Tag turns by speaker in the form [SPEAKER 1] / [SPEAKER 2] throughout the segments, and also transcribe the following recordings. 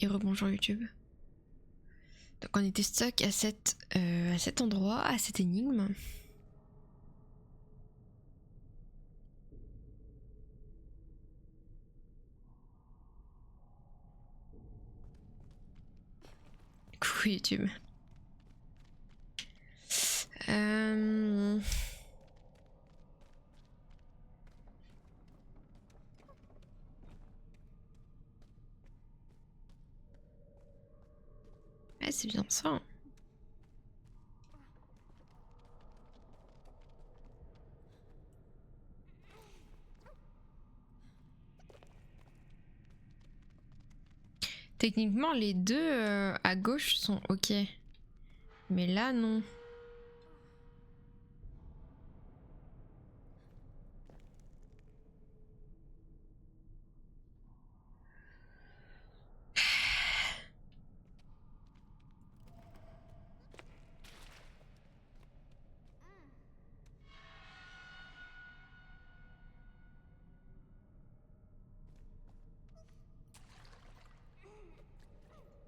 [SPEAKER 1] Et rebonjour YouTube. Donc on était stuck à cet endroit, à cette énigme. Coucou YouTube. Ouais, c'est bien ça. Techniquement, les deux à gauche sont ok. Mais là, non.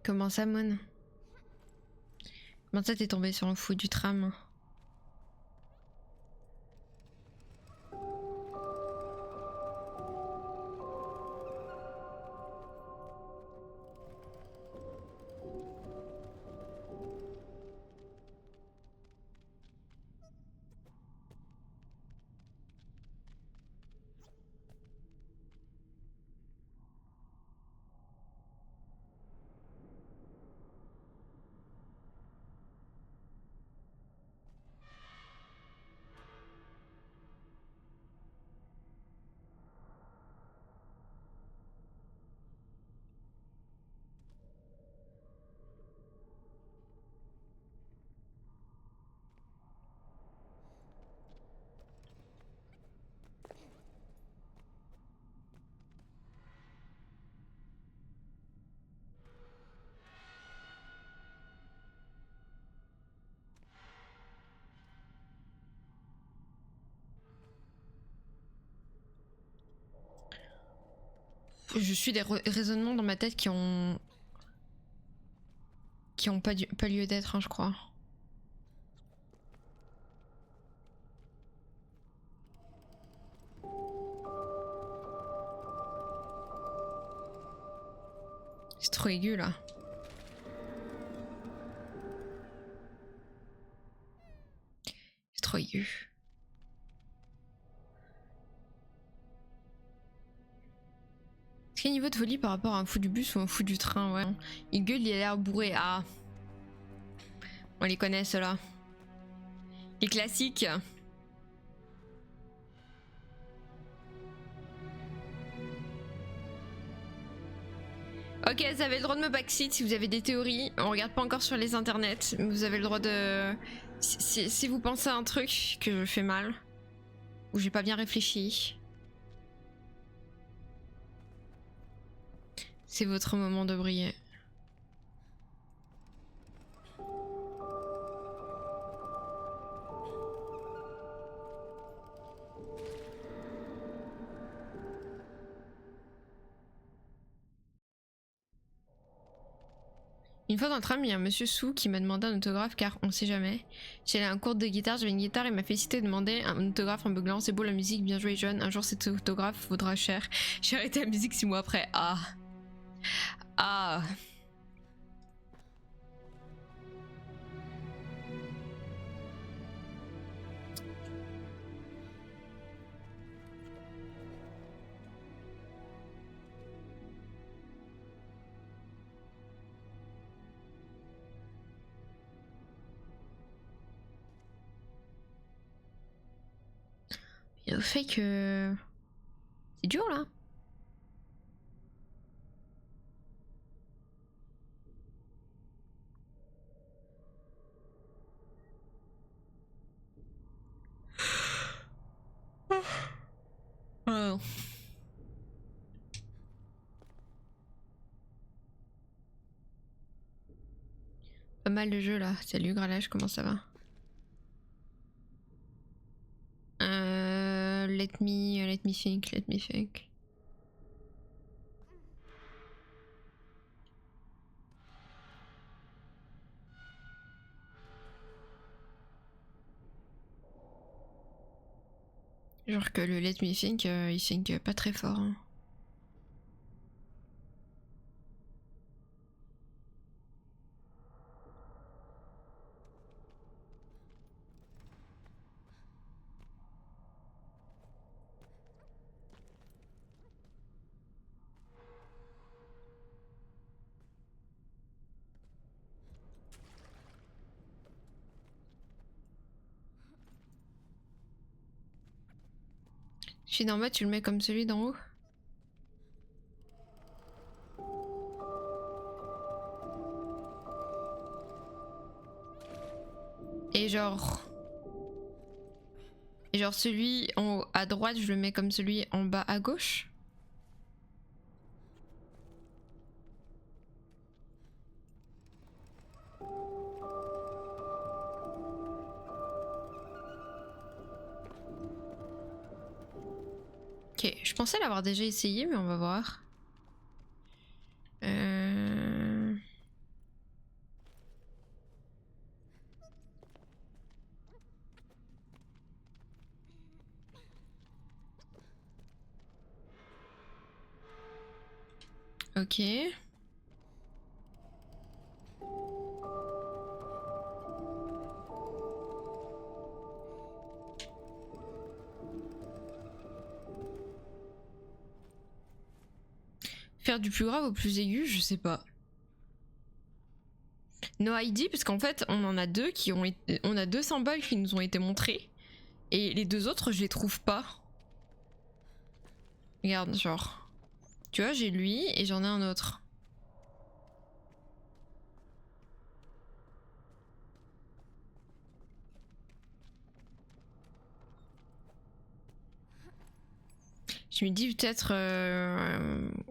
[SPEAKER 1] Comment ça, Mon? Comment ça, t'es tombé sur le fou du tram? Je suis des raisonnements dans ma tête qui ont pas lieu d'être, hein, je crois. C'est trop aigu là. C'est trop aigu. Quel niveau de folie par rapport à un fou du bus ou un fou du train, ouais. Il gueule, il a l'air bourré. Ah. On les connaît ceux-là. Les classiques. Ok, vous avez le droit de me backseat si vous avez des théories. On regarde pas encore sur les internets, mais vous avez le droit de... Si vous pensez à un truc que je fais mal, ou j'ai pas bien réfléchi, c'est votre moment de briller. Une fois dans le tram, il y a un monsieur sous qui m'a demandé un autographe car on sait jamais. J'allais à un cours de guitare, j'avais une guitare, il m'a félicité de demander un autographe en beuglant. C'est beau la musique, bien joué jeune. Un jour cet autographe vaudra cher. J'ai arrêté la musique 6 mois après. Ah. Ah. Et au fait que... C'est dur là. Oh. Pas mal de jeux là. Salut Gralage, comment ça va? Let me think. Genre que le Let Me Think, il think pas très fort. Hein. Celui d'en bas, tu le mets comme celui d'en haut? Et genre... Et genre celui en haut à droite, je le mets comme celui en bas à gauche? Ok, je pensais l'avoir déjà essayé, mais on va voir. Ok. Faire du plus grave au plus aigu, je sais pas. No ID, parce qu'en fait, on en a deux qui ont été... On a deux symboles qui nous ont été montrés. Et les deux autres, je les trouve pas. Regarde, genre... Tu vois, j'ai lui et j'en ai un autre. Je me dis peut-être...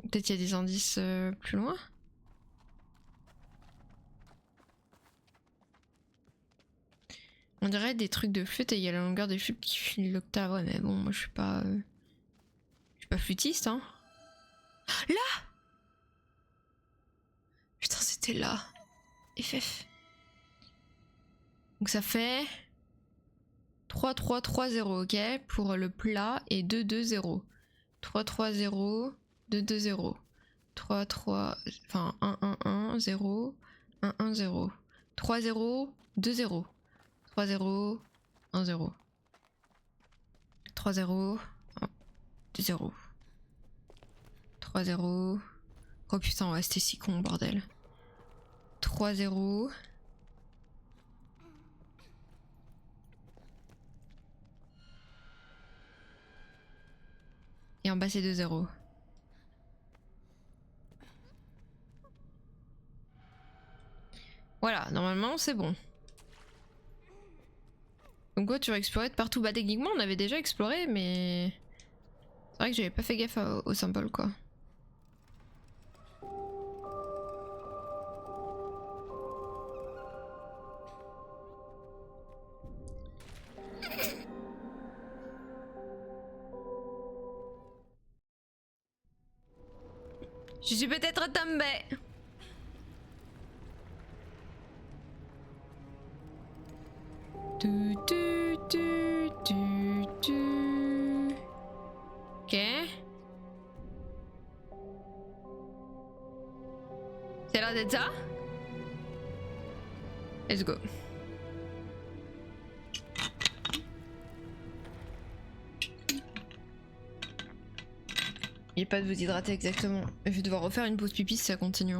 [SPEAKER 1] peut-être il y a des indices plus loin. On dirait des trucs de flûte et il y a la longueur des flûtes qui file l'octave. Ouais, mais bon, moi je suis pas... je suis pas flûtiste, hein. Là! Putain, c'était là. FF. Donc ça fait... 3-3-3-0, ok? Pour le plat et 2-2-0. 3-3-0, 2-2-0. 3-3... Enfin, 1-1-1-0, 1-1-0. 3-0, 2-0. 3-0, 1-0. 3-0, 2-0. 3-0... Oh putain, ouais, c'était si con, bordel. 3-0... Et en bas, c'est 2-0. Voilà, normalement, c'est bon. Donc quoi, tu vas explorer de partout. Bah techniquement, on avait déjà exploré, mais... C'est vrai que j'avais pas fait gaffe au symbole, quoi. Je suis peut-être tombée. Ok. C'est l'air d'être ça. Let's go. Il n'y a pas de vous hydrater exactement. Je vais devoir refaire une pause pipi si ça continue.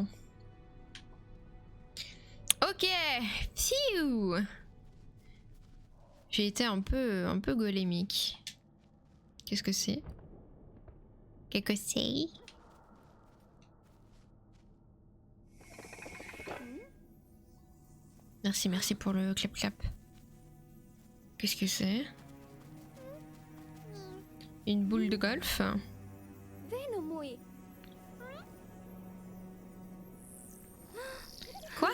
[SPEAKER 1] Ok. Pfiou. J'ai été un peu golémique. Qu'est-ce que c'est? Qu'est-ce que c'est? Merci, merci pour le clap-clap. Qu'est-ce que c'est? Une boule de golf? Quoi?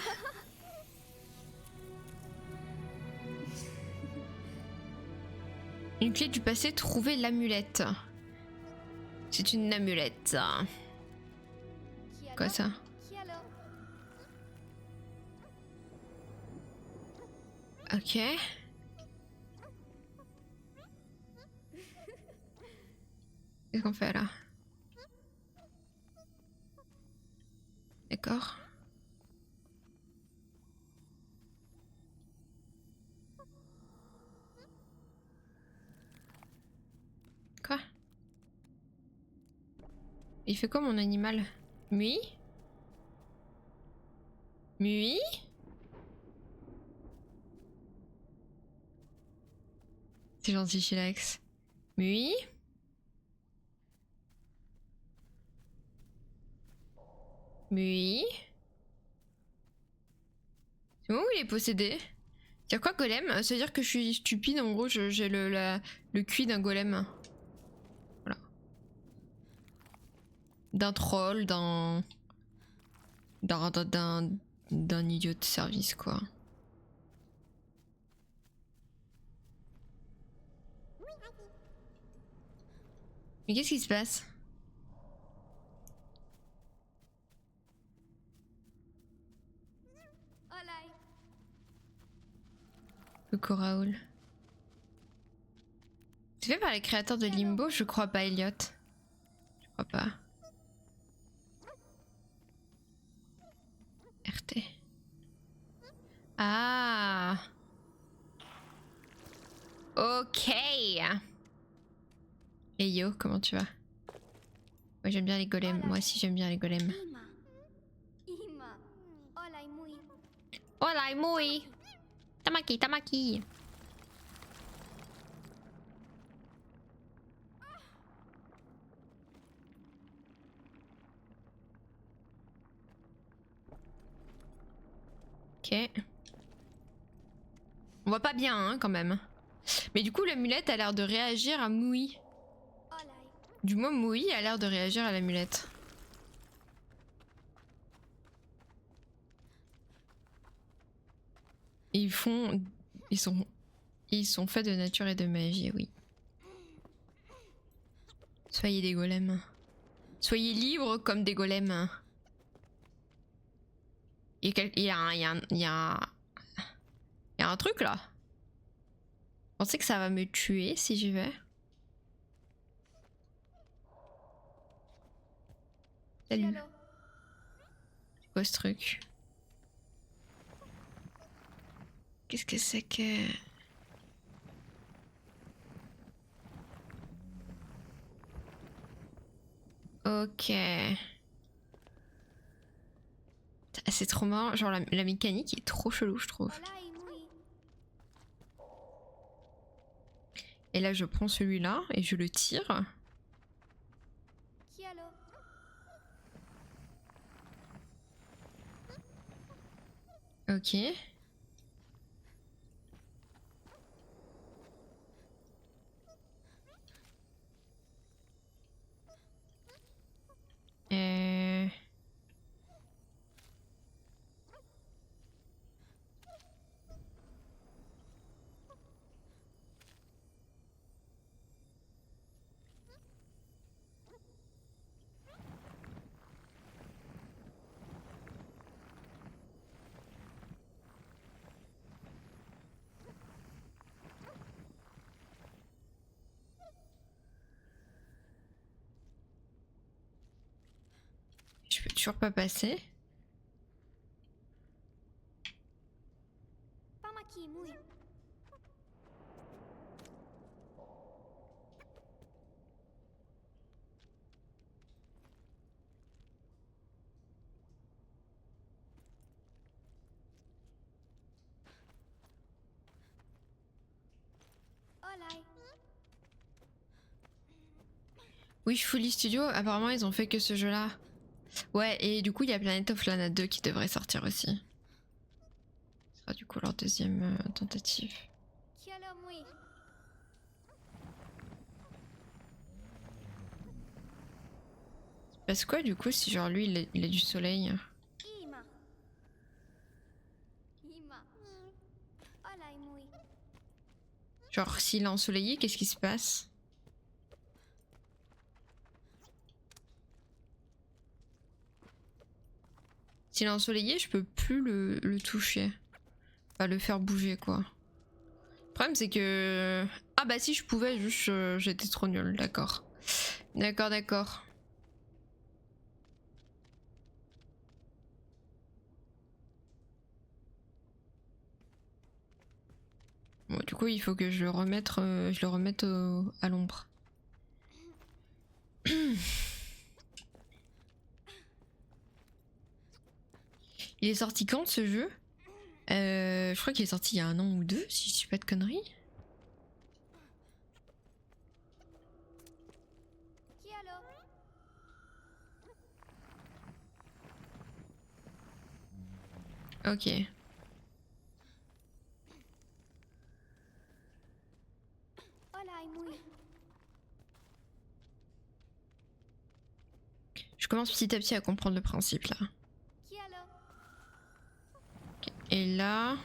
[SPEAKER 1] Une clé du passé, trouver l'amulette. C'est une amulette. Quoi ça? Ok. Qu'est-ce qu'on fait là? D'accord. Quoi? Il fait quoi mon animal? Mui? Mui? C'est gentil Chilax. Mui? Mui? C'est bon où il est possédé? Y'a quoi golem? Ça veut dire que je suis stupide, en gros j'ai le QI d'un golem. Voilà. D'un troll, d'un idiot de service quoi. Mais qu'est-ce qui se passe? Coucou Raoul. C'est fait par les créateurs de Limbo? Je crois pas, Elliot. Je crois pas. RT. Ah. Ok. Et yo, comment tu vas? Moi j'aime bien les golems. Moi aussi j'aime bien les golems. Hola, muy. Tamaki, tamaki. Ok. On voit pas bien hein, quand même. Mais du coup l'amulette a l'air de réagir à Moui. Du moins Moui a l'air de réagir à l'amulette. Ils sont faits de nature et de magie, oui. Soyez des golems. Soyez libres comme des golems. Il y a un truc là. Vous pensez que ça va me tuer si j'y vais? Salut. C'est quoi ce truc? Qu'est-ce que c'est que... Ok. C'est trop marrant. Genre la mécanique est trop chelou, je trouve. Et là, je prends celui-là et je le tire. Ok. Je peux toujours pas passer. Oui, Fully Studio, apparemment ils ont fait que ce jeu-là. Ouais, et du coup il y a Planet of Lana 2 qui devrait sortir aussi. Ce sera du coup leur deuxième tentative. Parce quoi du coup si genre lui il a du soleil? Genre s'il est ensoleillé, qu'est-ce qui se passe? S'il est ensoleillé, je peux plus le toucher. Pas le faire bouger quoi. Le problème c'est que... Ah bah si je pouvais, juste j'étais trop nulle, d'accord. D'accord, d'accord. Bon, du coup, il faut que je le remette, à l'ombre. Il est sorti quand ce jeu? Je crois qu'il est sorti il y a 1 an ou 2, si je dis pas de conneries. Ok. Je commence petit à petit à comprendre le principe là. Ok. Et là...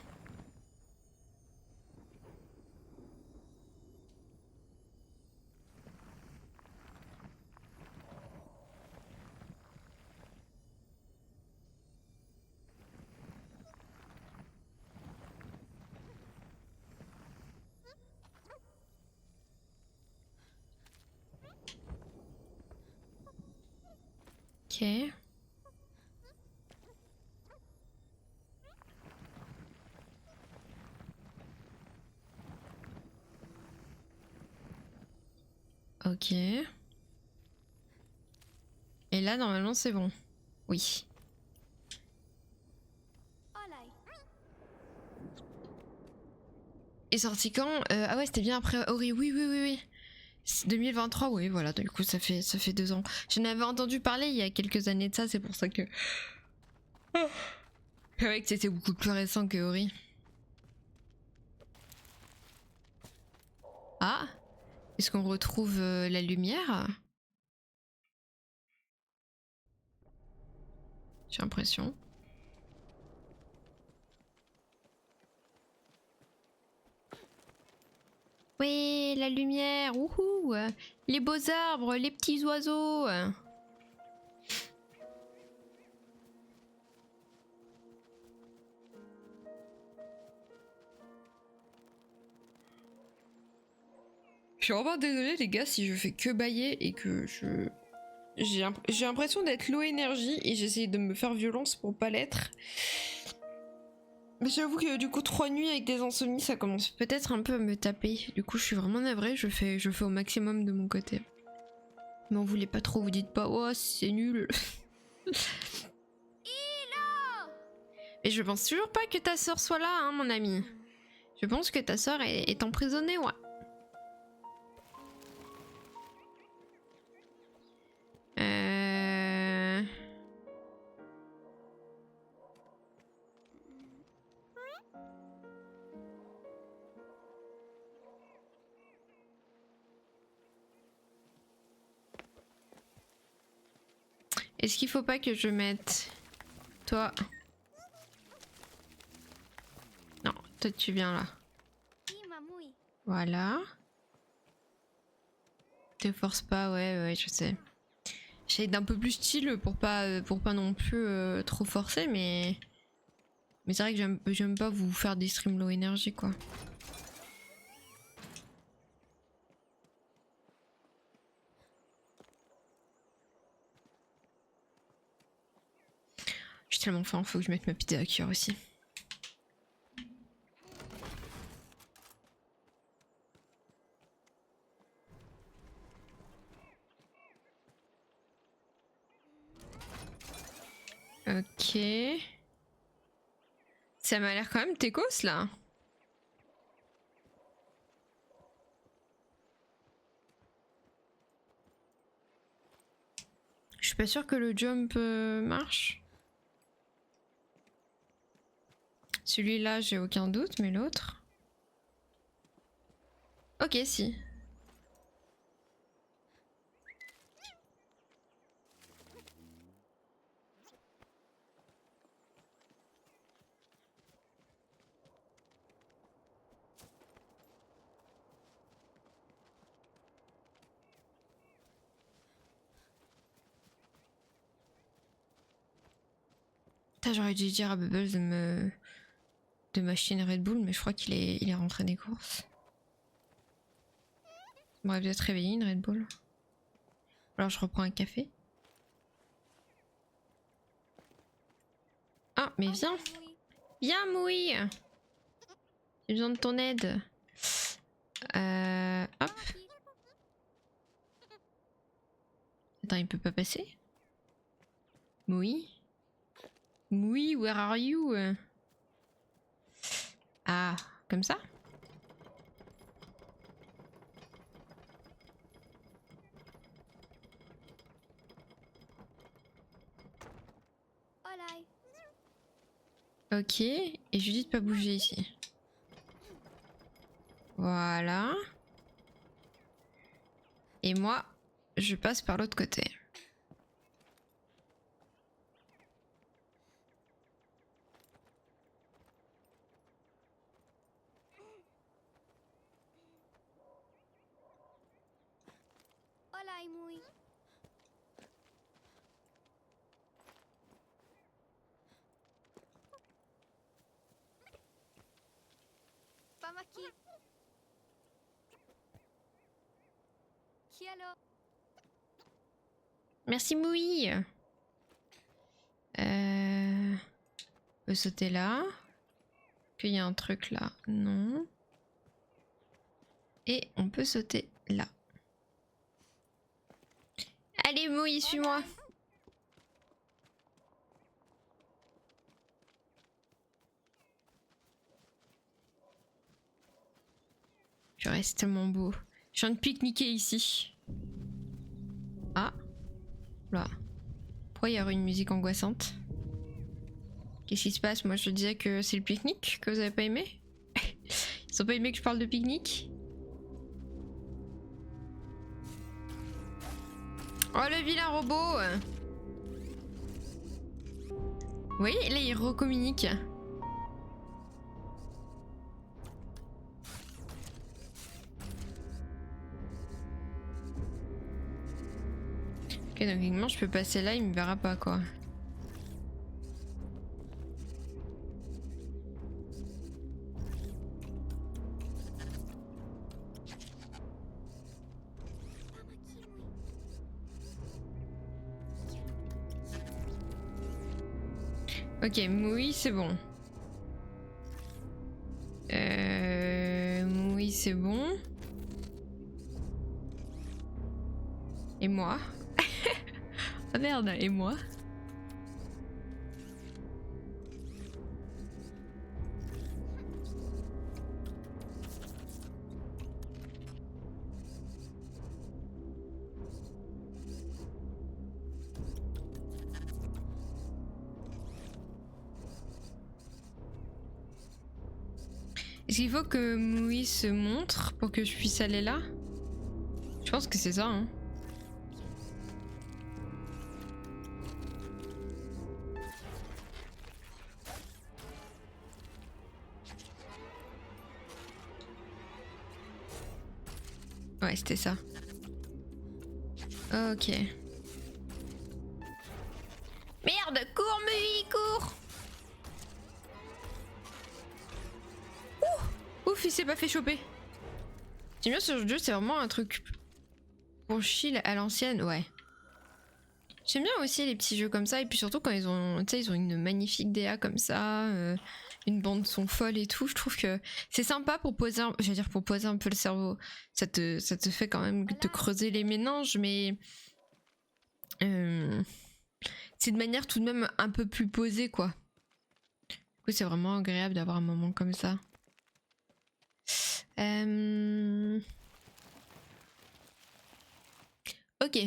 [SPEAKER 1] Ok. Ok. Et là, normalement, c'est bon. Oui. Et sorti quand? Ah ouais, c'était bien après Ori. Oui, oui, oui, oui. 2023, oui, voilà. Du coup, ça fait 2 ans. J'en avais entendu parler il y a quelques années de ça, c'est pour ça que... C'est vrai que c'était beaucoup plus récent que Ori. Ah, est-ce qu'on retrouve la lumière? J'ai l'impression. Oui, la lumière, wouhou! Les beaux arbres, les petits oiseaux. Je suis vraiment désolée les gars si je fais que bailler et que je... J'ai l'impression d'être low énergie et j'essaye de me faire violence pour pas l'être. Mais j'avoue que du coup 3 nuits avec des insomnies ça commence peut-être un peu à me taper. Du coup je suis vraiment navrée, je fais au maximum de mon côté. Mais on voulait pas trop, vous dites pas oh c'est nul. Et je pense toujours pas que ta sœur soit là hein mon ami. Je pense que ta sœur est emprisonnée ouais. Est-ce qu'il faut pas que je mette toi? Non, toi tu viens là. Voilà. Te force pas, ouais, je sais. J'essaie d'un peu plus style pour pas non plus trop forcer, mais c'est vrai que j'aime pas vous faire des streams low énergie quoi. J'ai tellement faim, faut que je mette ma pizza à cuire aussi. Ok. Ça m'a l'air quand même techos là. Je suis pas sûre que le jump marche. Celui-là, j'ai aucun doute, mais l'autre... Ok, si. J'aurais dû dire à Bubbles de m'acheter une Red Bull, mais je crois qu'il est rentré des courses. On aurait peut-être réveillé une Red Bull. Alors je reprends un café. Ah, mais viens. Viens, Moui. J'ai besoin de ton aide. Hop. Attends, il peut pas passer? Moui? Moui, where are you? Ah, comme ça? Ok, et je lui dis de pas bouger ici. Voilà. Et moi, je passe par l'autre côté. Merci Moui. On peut sauter là. Qu'il y a un truc là. Non. Et on peut sauter là. Allez Moui, suis-moi. Je reste tellement beau. Je viens de pique-niquer ici. Ah. Là. Pourquoi il y aurait une musique angoissante? Qu'est-ce qui se passe? Moi je disais que c'est le pique-nique que vous avez pas aimé. Ils ont pas aimé que je parle de pique-nique. Oh le vilain robot. Vous voyez, là il recommunique. Ok, donc évidemment je peux passer là, il me verra pas quoi. Ok, oui c'est bon. Oui c'est bon. Et moi? Ah merde, et moi? Est-ce qu'il faut que Moui se montre pour que je puisse aller là? Je pense que c'est ça, hein. Ouais, c'était ça. Ok. Merde, cours, Moui, cours! Ouf, il s'est pas fait choper. J'aime bien ce jeu, c'est vraiment un truc pour chill à l'ancienne, ouais. J'aime bien aussi les petits jeux comme ça, et puis surtout quand ils ont, ils ont une magnifique DA comme ça, une bande son folle et tout, je trouve que c'est sympa pour poser, j'allais dire pour poser un peu le cerveau. Ça te fait quand même te creuser les méninges, mais c'est de manière tout de même un peu plus posée quoi. Du coup c'est vraiment agréable d'avoir un moment comme ça. Ok,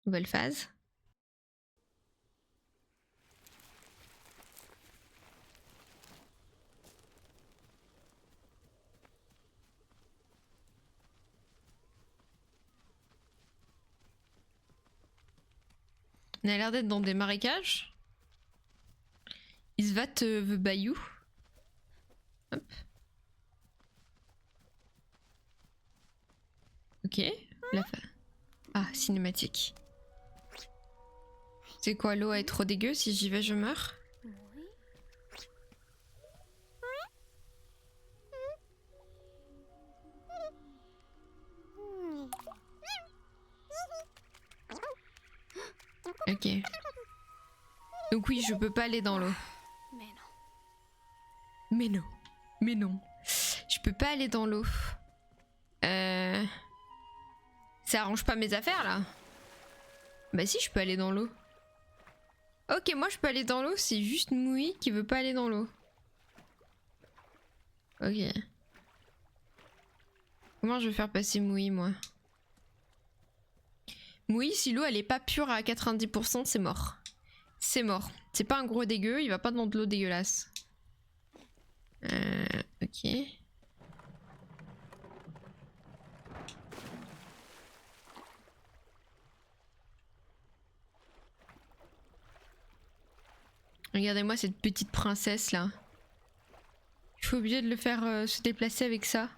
[SPEAKER 1] nouvelle phase. On a l'air d'être dans des marécages. Isvat the Bayou. Hop. Ok, la fin. Ah, cinématique. C'est quoi, l'eau est trop dégueu, si j'y vais je meurs? Ok. Donc oui, je peux pas aller dans l'eau. Mais non. Mais non. Je peux pas aller dans l'eau. Ça arrange pas mes affaires là. Bah si, je peux aller dans l'eau. Ok, moi je peux aller dans l'eau, c'est juste Moui qui veut pas aller dans l'eau. Ok. Comment je vais faire passer Moui, moi? Moui, si l'eau elle est pas pure à 90%, c'est mort. C'est mort. C'est pas un gros dégueu, il va pas dans de l'eau dégueulasse. Ok. Regardez-moi cette petite princesse là. Je suis obligée de le faire se déplacer avec ça.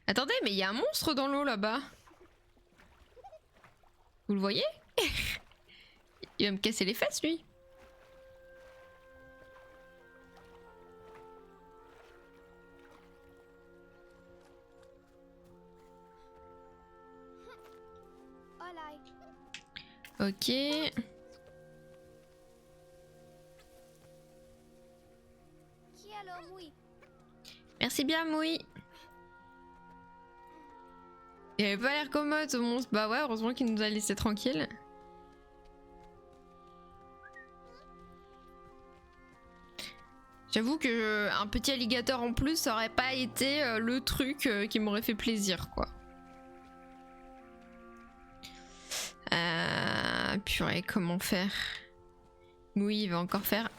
[SPEAKER 1] Attendez, mais il y a un monstre dans l'eau là-bas. Vous le voyez? Il va me casser les fesses lui. Ok. Merci bien, Moui. Il avait pas l'air commode ce monstre. Bah ouais, heureusement qu'il nous a laissé tranquille. J'avoue que un petit alligator en plus, ça aurait pas été le truc qui m'aurait fait plaisir, quoi. Purée, comment faire? Oui, il va encore faire.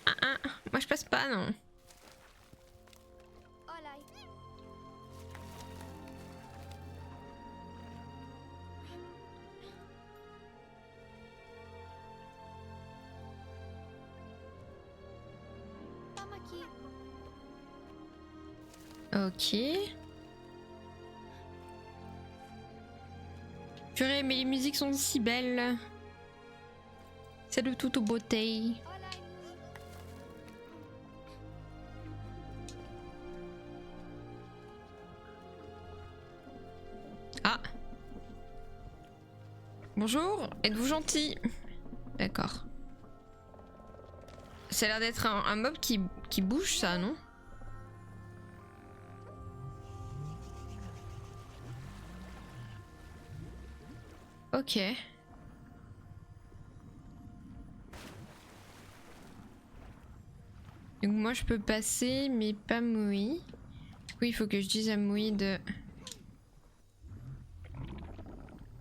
[SPEAKER 1] Moi je passe pas, non. Ok. Purée, mais les musiques sont si belles. C'est de toute beauté. Ah. Bonjour, êtes-vous gentil? D'accord. Ça a l'air d'être un mob qui bouge, ça, non? Ok. Donc moi je peux passer, mais pas Moui. Du coup il faut que je dise à Moui de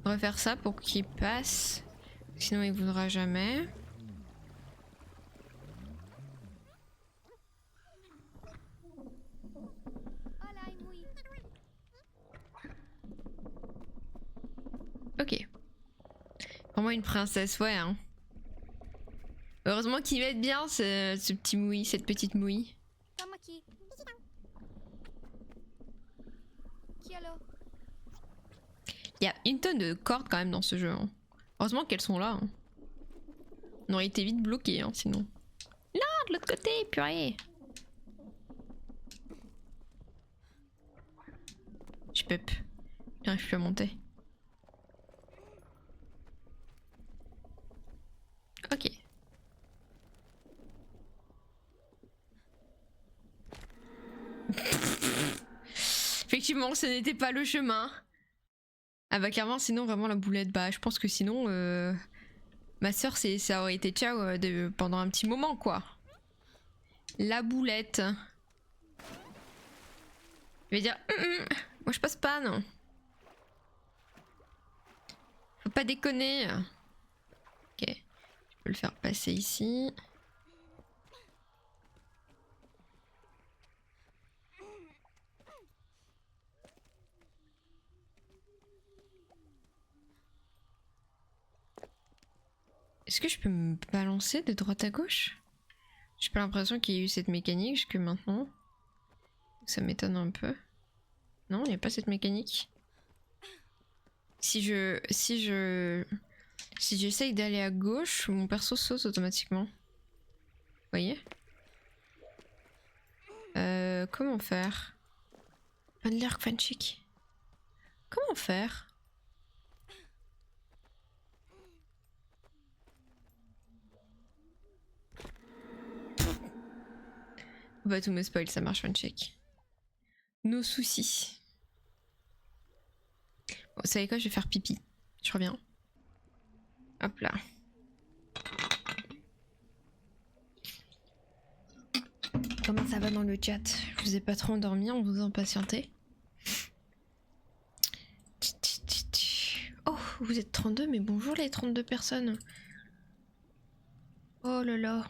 [SPEAKER 1] refaire ça pour qu'il passe. Sinon il voudra jamais. Ok. Pour moi une princesse, ouais hein. Heureusement qu'il va être bien ce petit Moui, cette petite Moui. Il y a une tonne de cordes quand même dans ce jeu. Hein. Heureusement qu'elles sont là. Hein. On aurait été vite bloqué hein, sinon. Là, de l'autre côté, purée. Je pep. J'arrive plus à monter. Ok. Effectivement, ce n'était pas le chemin. Ah bah clairement, sinon vraiment la boulette. Bah je pense que sinon, ma soeur, ça aurait été ciao pendant un petit moment quoi. La boulette. Je vais dire, moi je passe pas non. Faut pas déconner. Ok, je peux le faire passer ici. Est-ce que je peux me balancer de droite à gauche? J'ai pas l'impression qu'il y ait eu cette mécanique jusque maintenant. Ça m'étonne un peu. Non, il n'y a pas cette mécanique. Si j'essaye d'aller à gauche, mon perso saute automatiquement. Vous voyez? Comment faire? Van Lerk Van Chick. Comment faire? Bah tout me spoil, ça marche one check. Nos soucis. Bon, vous savez quoi, je vais faire pipi. Je reviens. Hop là. Comment ça va dans le chat? Je vous ai pas trop endormi, on vous impatientait. Oh, vous êtes 32, mais bonjour les 32 personnes. Oh là là.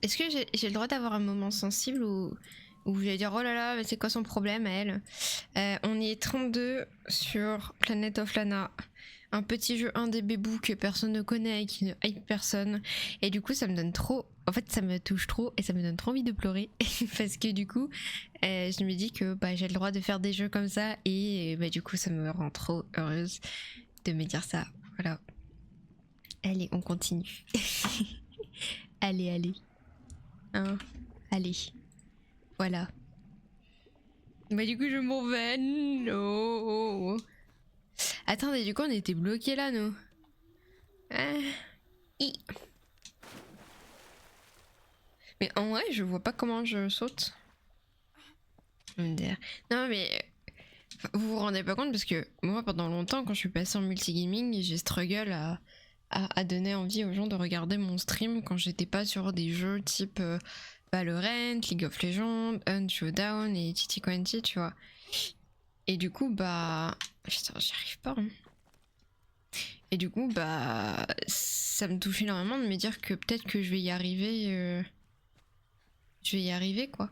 [SPEAKER 1] Est-ce que j'ai le droit d'avoir un moment sensible où je vais dire oh là là, mais c'est quoi son problème à elle? On y est 32 sur Planet of Lana. Un petit jeu indé bébou que personne ne connaît et qui ne hype personne. Et du coup, ça me donne trop. En fait, ça me touche trop et ça me donne trop envie de pleurer. Parce que du coup, je me dis que bah, j'ai le droit de faire des jeux comme ça. Et bah, du coup, ça me rend trop heureuse de me dire ça. Voilà. Allez, on continue. Allez, allez. Hein, allez. Voilà. Bah, du coup, je m'en vais. Non. Attendez, du coup, on était bloqués là, nous. Mais en vrai, je vois pas comment je saute. Non, mais vous vous rendez pas compte parce que moi, pendant longtemps, quand je suis passée en multigaming, j'ai struggle à donner envie aux gens de regarder mon stream quand j'étais pas sur des jeux type Valorant, League of Legends, Hunt Showdown et Titi Quanti, tu vois. Et du coup, bah. Putain, j'y arrive pas. Hein. Et du coup, bah. Ça me touche énormément de me dire que peut-être que je vais y arriver. Je vais y arriver, quoi.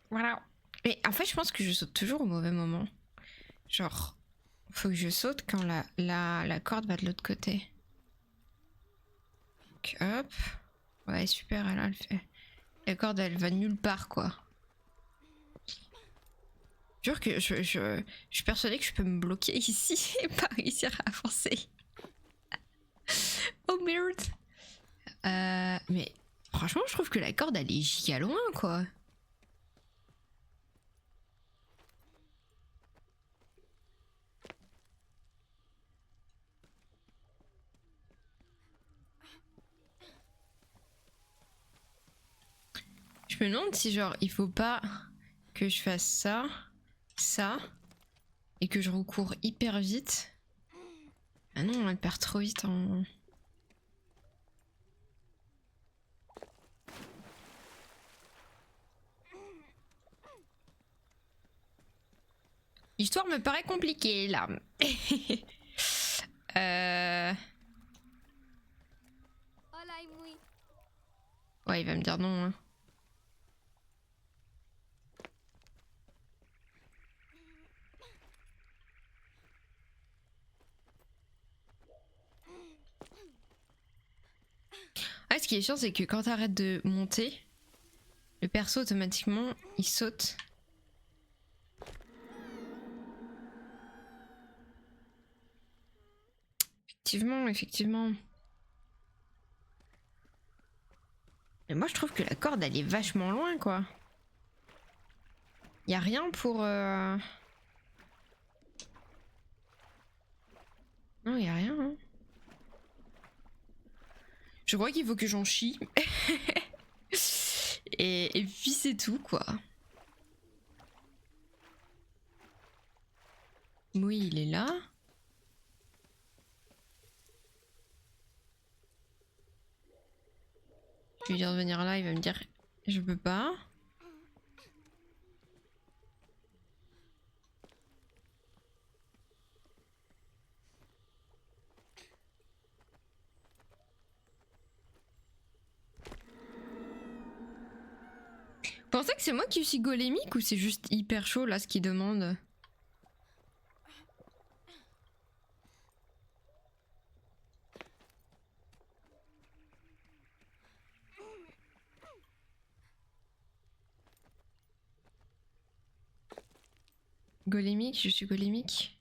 [SPEAKER 1] Voilà. Mais en fait, je pense que je saute toujours au mauvais moment. Genre, faut que je saute quand la corde va de l'autre côté. Donc, hop. Ouais, super, elle fait. La corde, elle va nulle part, quoi. Jure que je suis persuadée que je peux me bloquer ici et pas réussir à avancer. Oh merde. Mais franchement, je trouve que la corde, elle est giga loin, quoi. Je me demande si genre il faut pas que je fasse ça, et que je recours hyper vite. Ah non, elle perd trop vite en... L'histoire me paraît compliquée là. Ouais, il va me dire non. Hein. Ah, ce qui est chiant, c'est que quand t'arrêtes de monter, le perso automatiquement il saute. Effectivement. Mais moi je trouve que la corde elle est vachement loin quoi. Y a rien pour... Non, y a rien. Hein. Je crois qu'il faut que j'en chie. et puis c'est tout quoi. Oui, il est là. Je vais lui dire de venir là, il va me dire je peux pas. Vous pensez que c'est moi qui suis golémique ou c'est juste hyper chaud là ce qu'il demande? Golémique, je suis golémique.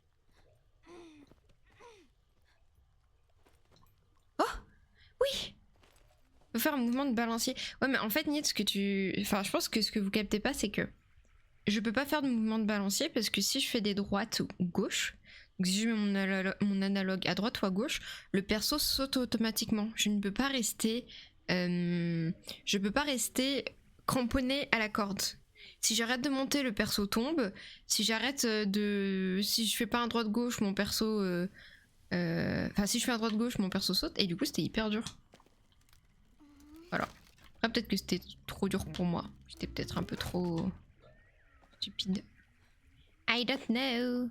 [SPEAKER 1] Oh oui. Faut faire un mouvement de balancier. Ouais mais en fait Niet, ce que tu... Enfin je pense que ce que vous captez pas c'est que je peux pas faire de mouvement de balancier parce que si je fais des droites ou gauche, donc si je mets mon analogue à droite ou à gauche, le perso saute automatiquement. Je ne peux pas rester, cramponné à la corde. Si j'arrête de monter, le perso tombe. Si je fais pas un droite gauche, mon perso, si je fais un droite gauche, mon perso saute. Et du coup, c'était hyper dur. Voilà. Après, peut-être que c'était trop dur pour moi. J'étais peut-être un peu trop stupide. I don't know.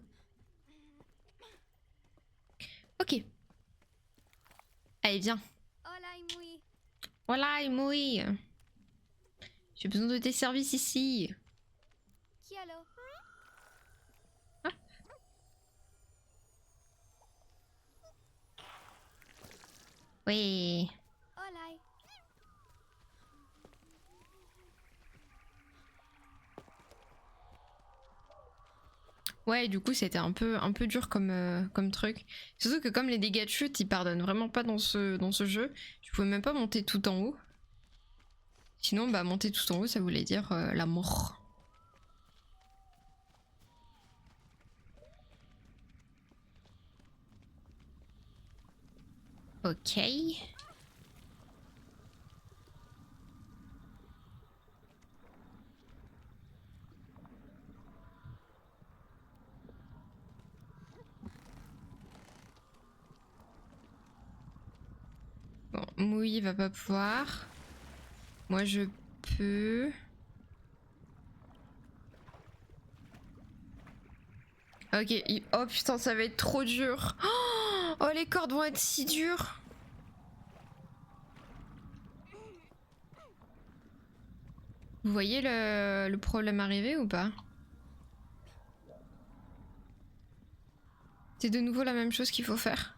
[SPEAKER 1] Ok. Allez, viens. Voilà, Imui. J'ai besoin de tes services ici. Ah. Oui. Ouais, du coup, c'était un peu dur comme truc. Surtout que comme les dégâts de chute, ils pardonnent vraiment pas dans ce jeu, je pouvais même pas monter tout en haut. Sinon, bah monter tout en haut, ça voulait dire la mort. Ok. Bon, Mouille va pas pouvoir. Moi, je peux. Ok, oh putain, ça va être trop dur. Oh, les cordes vont être si dures. Vous voyez le problème arriver ou pas? C'est de nouveau la même chose qu'il faut faire.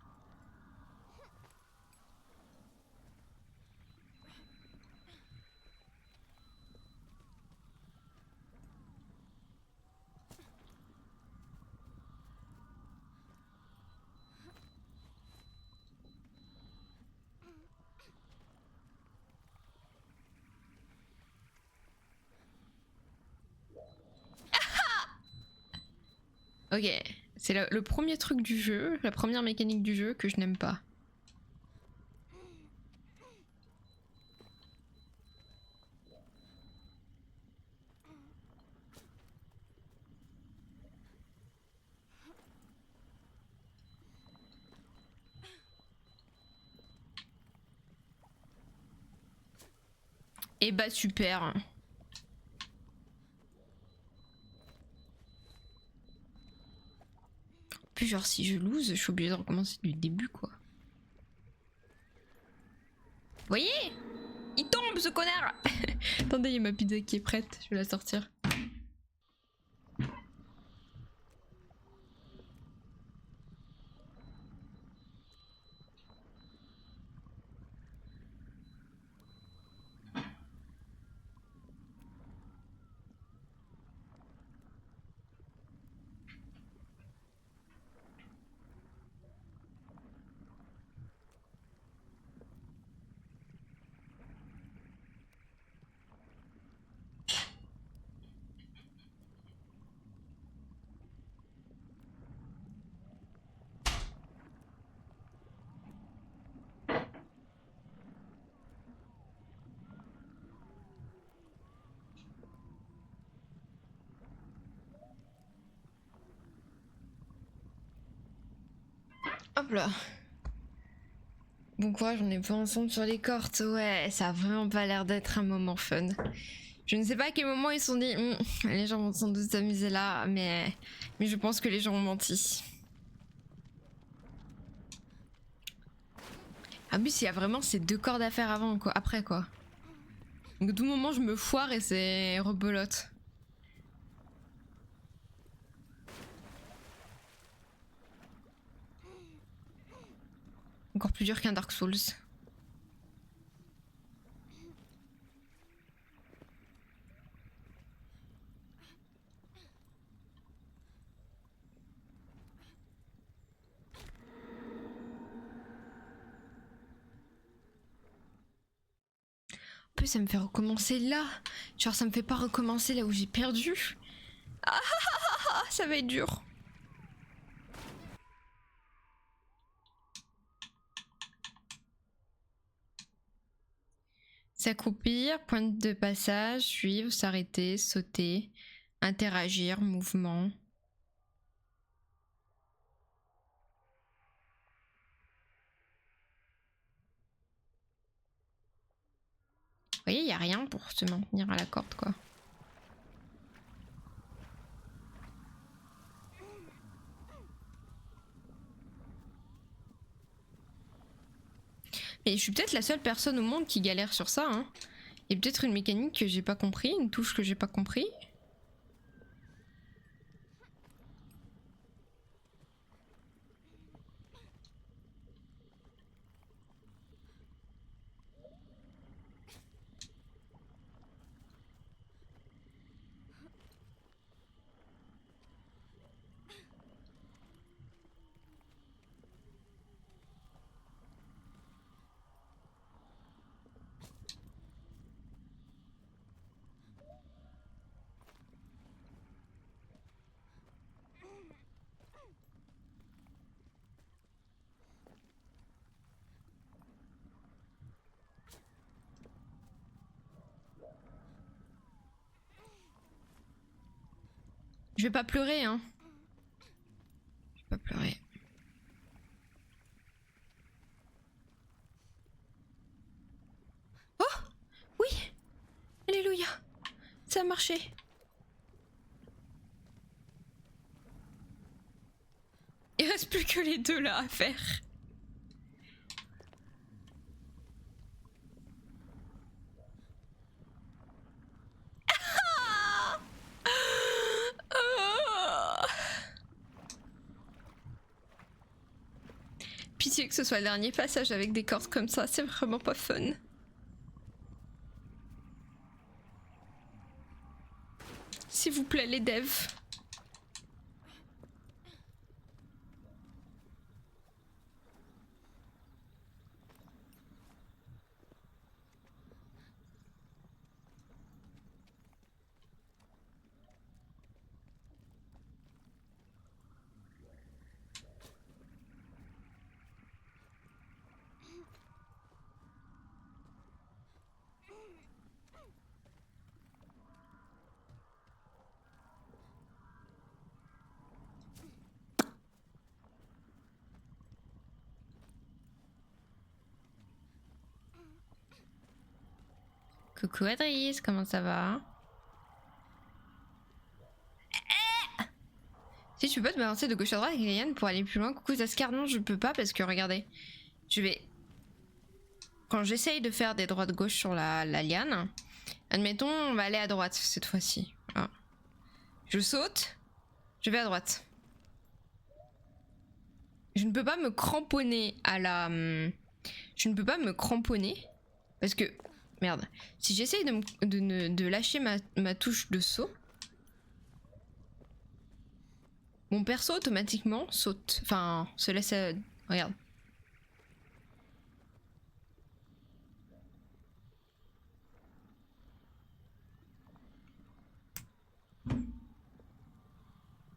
[SPEAKER 1] Ok, c'est le premier truc du jeu, la première mécanique du jeu que je n'aime pas. Et bah super. Puis genre si je lose, je suis obligée de recommencer du début quoi. Vous voyez? Il tombe ce connard. Attendez, il y a ma pizza qui est prête, je vais la sortir. Hop là. Bon courage, on est pas ensemble sur les cordes. Ouais, ça a vraiment pas l'air d'être un moment fun. Je ne sais pas à quel moment ils se sont dit les gens vont sans doute s'amuser là, mais je pense que les gens ont menti. Ah oui, il y a vraiment ces deux cordes à faire avant, quoi, après quoi. Donc à tout moment je me foire et c'est rebelote. Encore plus dur qu'un Dark Souls. En plus ça me fait recommencer là. Genre ça me fait pas recommencer là où j'ai perdu. Ah, ça va être dur. S'accroupir, pointe de passage, suivre, s'arrêter, sauter, interagir, mouvement. Vous voyez, il n'y a rien pour se maintenir à la corde, quoi. Mais je suis peut-être la seule personne au monde qui galère sur ça, hein. Il y a peut-être une mécanique que j'ai pas compris, une touche que j'ai pas compris. Je vais pas pleurer, hein. Je vais pas pleurer. Oh! Oui! Alléluia! Ça a marché! Il reste plus que les deux là à faire. Pitié que ce soit le dernier passage avec des cordes comme ça, c'est vraiment pas fun. S'il vous plaît les devs. Coucou Adrice, comment ça va? Si tu peux te balancer de gauche à droite avec Liliane pour aller plus loin. Coucou Zaskar, non je peux pas parce que regardez, je vais... Quand j'essaye de faire des droites-gauche sur la liane, admettons on va aller à droite cette fois-ci. Ah. Je saute, je vais à droite. Je ne peux pas me cramponner à la... Je ne peux pas me cramponner parce que... Merde. Si j'essaye de lâcher ma touche de saut, mon perso automatiquement saute. Enfin, se laisse... Regarde.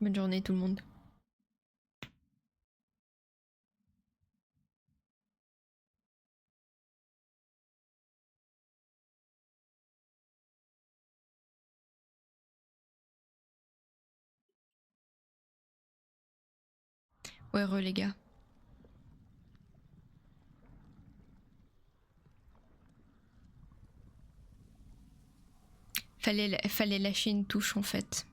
[SPEAKER 1] Bonne journée tout le monde. Ouais, re les gars. Fallait lâcher une touche en fait.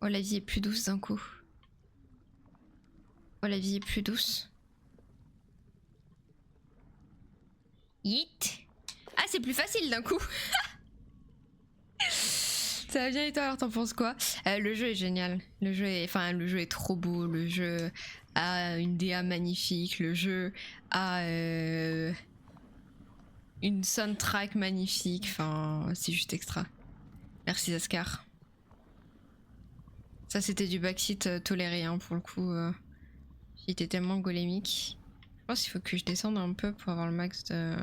[SPEAKER 1] Oh la vie est plus douce d'un coup. Oh la vie est plus douce. Yeet. Ah c'est plus facile d'un coup. Ça va bien et toi alors t'en penses quoi? Le jeu est génial. Le jeu est trop beau. Le jeu a une DA magnifique. Le jeu a une soundtrack magnifique. Enfin, c'est juste extra. Merci Zaskar. Ça c'était du backseat toléré hein, pour le coup. J'étais tellement golémique. Je pense qu'il faut que je descende un peu pour avoir le max de...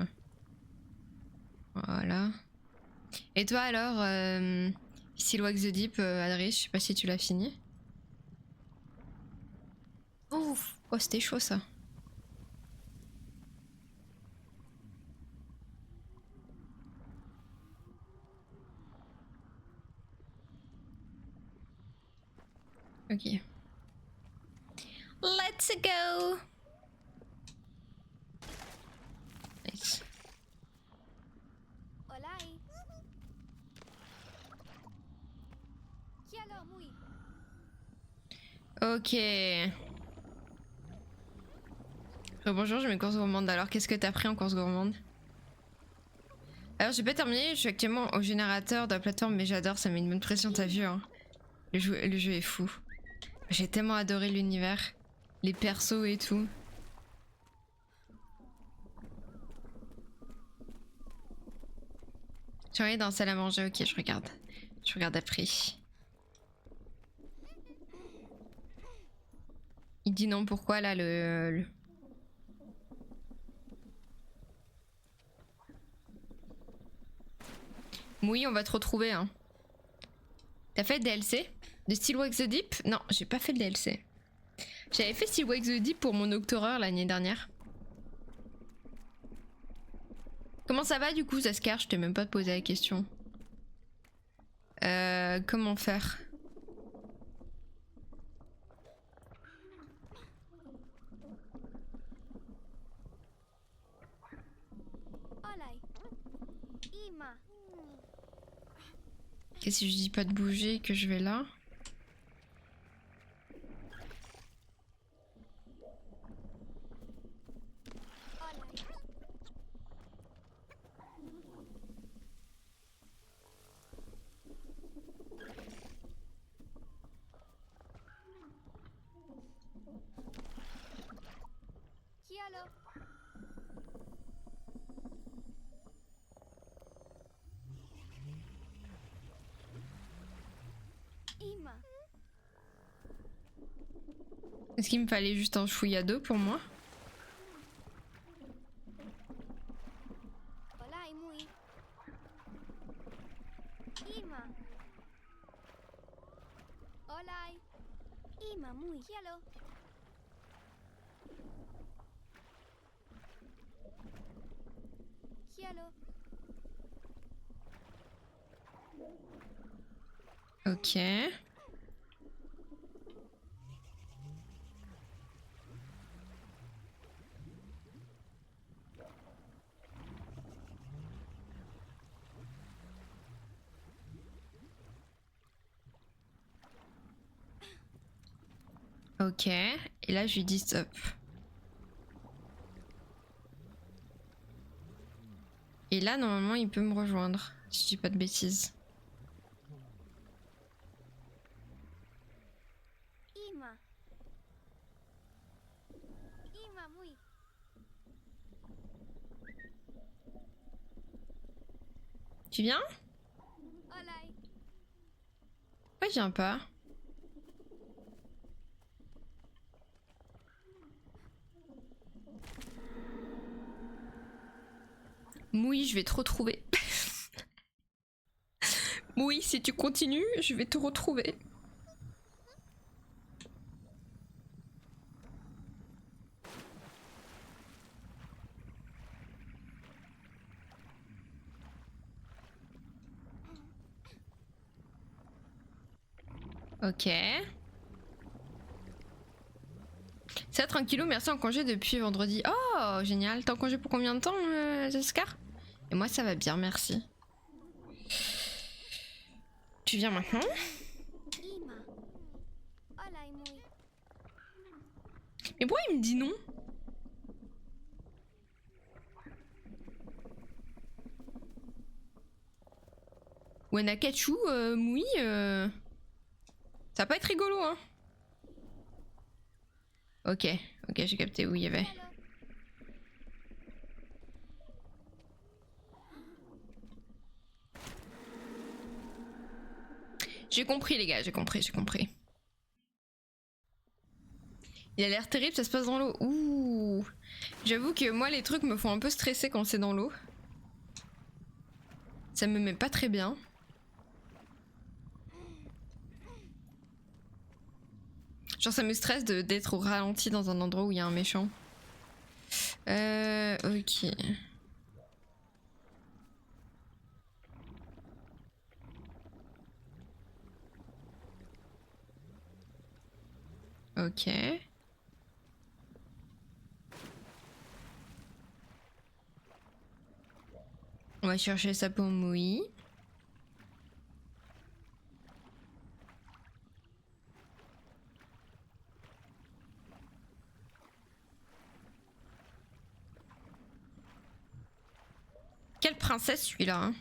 [SPEAKER 1] Voilà. Et toi alors, Still Wax the Deep, Adri, je sais pas si tu l'as fini. Oh, oh c'était chaud ça. Ok. Let's go. Nice. Ok. Bonjour, je mes courses gourmandes. Alors, qu'est-ce que t'as pris en courses gourmandes? Alors, j'ai pas terminé. Je suis actuellement au générateur de la plateforme, mais j'adore. Ça met une bonne pression, t'as vu, hein. Le jeu est fou. J'ai tellement adoré l'univers, les persos et tout. J'ai envie dans la salle à manger. Ok, je regarde. Je regarde après. Il dit non, pourquoi là le... Oui, on va te retrouver, hein. T'as fait le DLC de Still Wax the Deep? Non, j'ai pas fait le DLC. J'avais fait Still Wax the Deep pour mon Octoreur l'année dernière. Comment ça va du coup, Zaskar? Je t'ai même pas posé la question. Comment faire? Qu'est-ce que je dis pas de bouger, que je vais là? Est-ce qu'il me fallait juste un chouïa d'eau pour moi? Ok. Ok. Et là, je lui dis stop. Et là, normalement, il peut me rejoindre, si je dis pas de bêtises. Tu viens? Ouais, je viens pas. Moui, je vais te retrouver. Moui, si tu continues, je vais te retrouver. Ok. Ça tranquillou, merci en congé depuis vendredi. Oh, génial. T'es en congé pour combien de temps, Zaskar? Et moi, ça va bien, merci. Tu viens maintenant? Mais pourquoi il me dit non? Wenakachu, Moui, ça va pas être rigolo, hein. Ok, ok, j'ai capté où il y avait. J'ai compris, les gars, j'ai compris, j'ai compris. Il a l'air terrible, ça se passe dans l'eau. Ouh. J'avoue que moi, les trucs me font un peu stresser quand c'est dans l'eau. Ça me met pas très bien. Genre ça me stresse d'être au ralenti dans un endroit où il y a un méchant. Ok. Ok. On va chercher ça pour Moui. Quelle princesse celui-là, hein?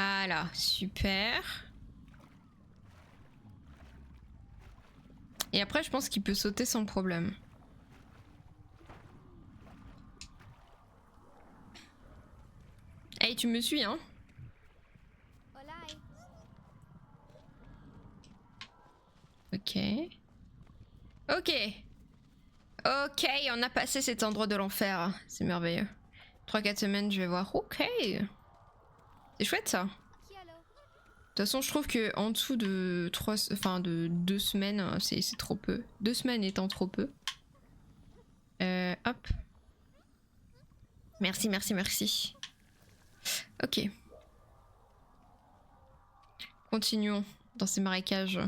[SPEAKER 1] Ah là, super. Et après, je pense qu'il peut sauter sans problème. Hey, tu me suis, hein? Ok. Ok. Ok, on a passé cet endroit de l'enfer. C'est merveilleux. 3-4 semaines, je vais voir. Ok. C'est chouette ça. De toute façon, je trouve que en dessous de 2 semaines, c'est trop peu. 2 semaines étant trop peu. Hop. Merci, merci, merci. Ok. Continuons dans ces marécages.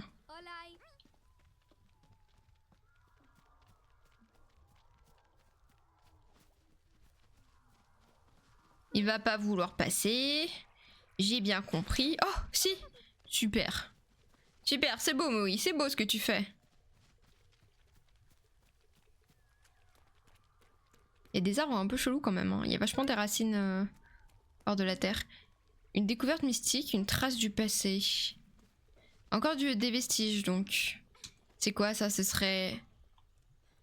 [SPEAKER 1] Il va pas vouloir passer. J'ai bien compris. Oh, si. Super. Super, c'est beau, Moui. C'est beau ce que tu fais. Il y a des arbres un peu chelous quand même. Hein. Il y a vachement des racines hors de la terre. Une découverte mystique, une trace du passé. Encore des vestiges donc. C'est quoi ça? Ce serait...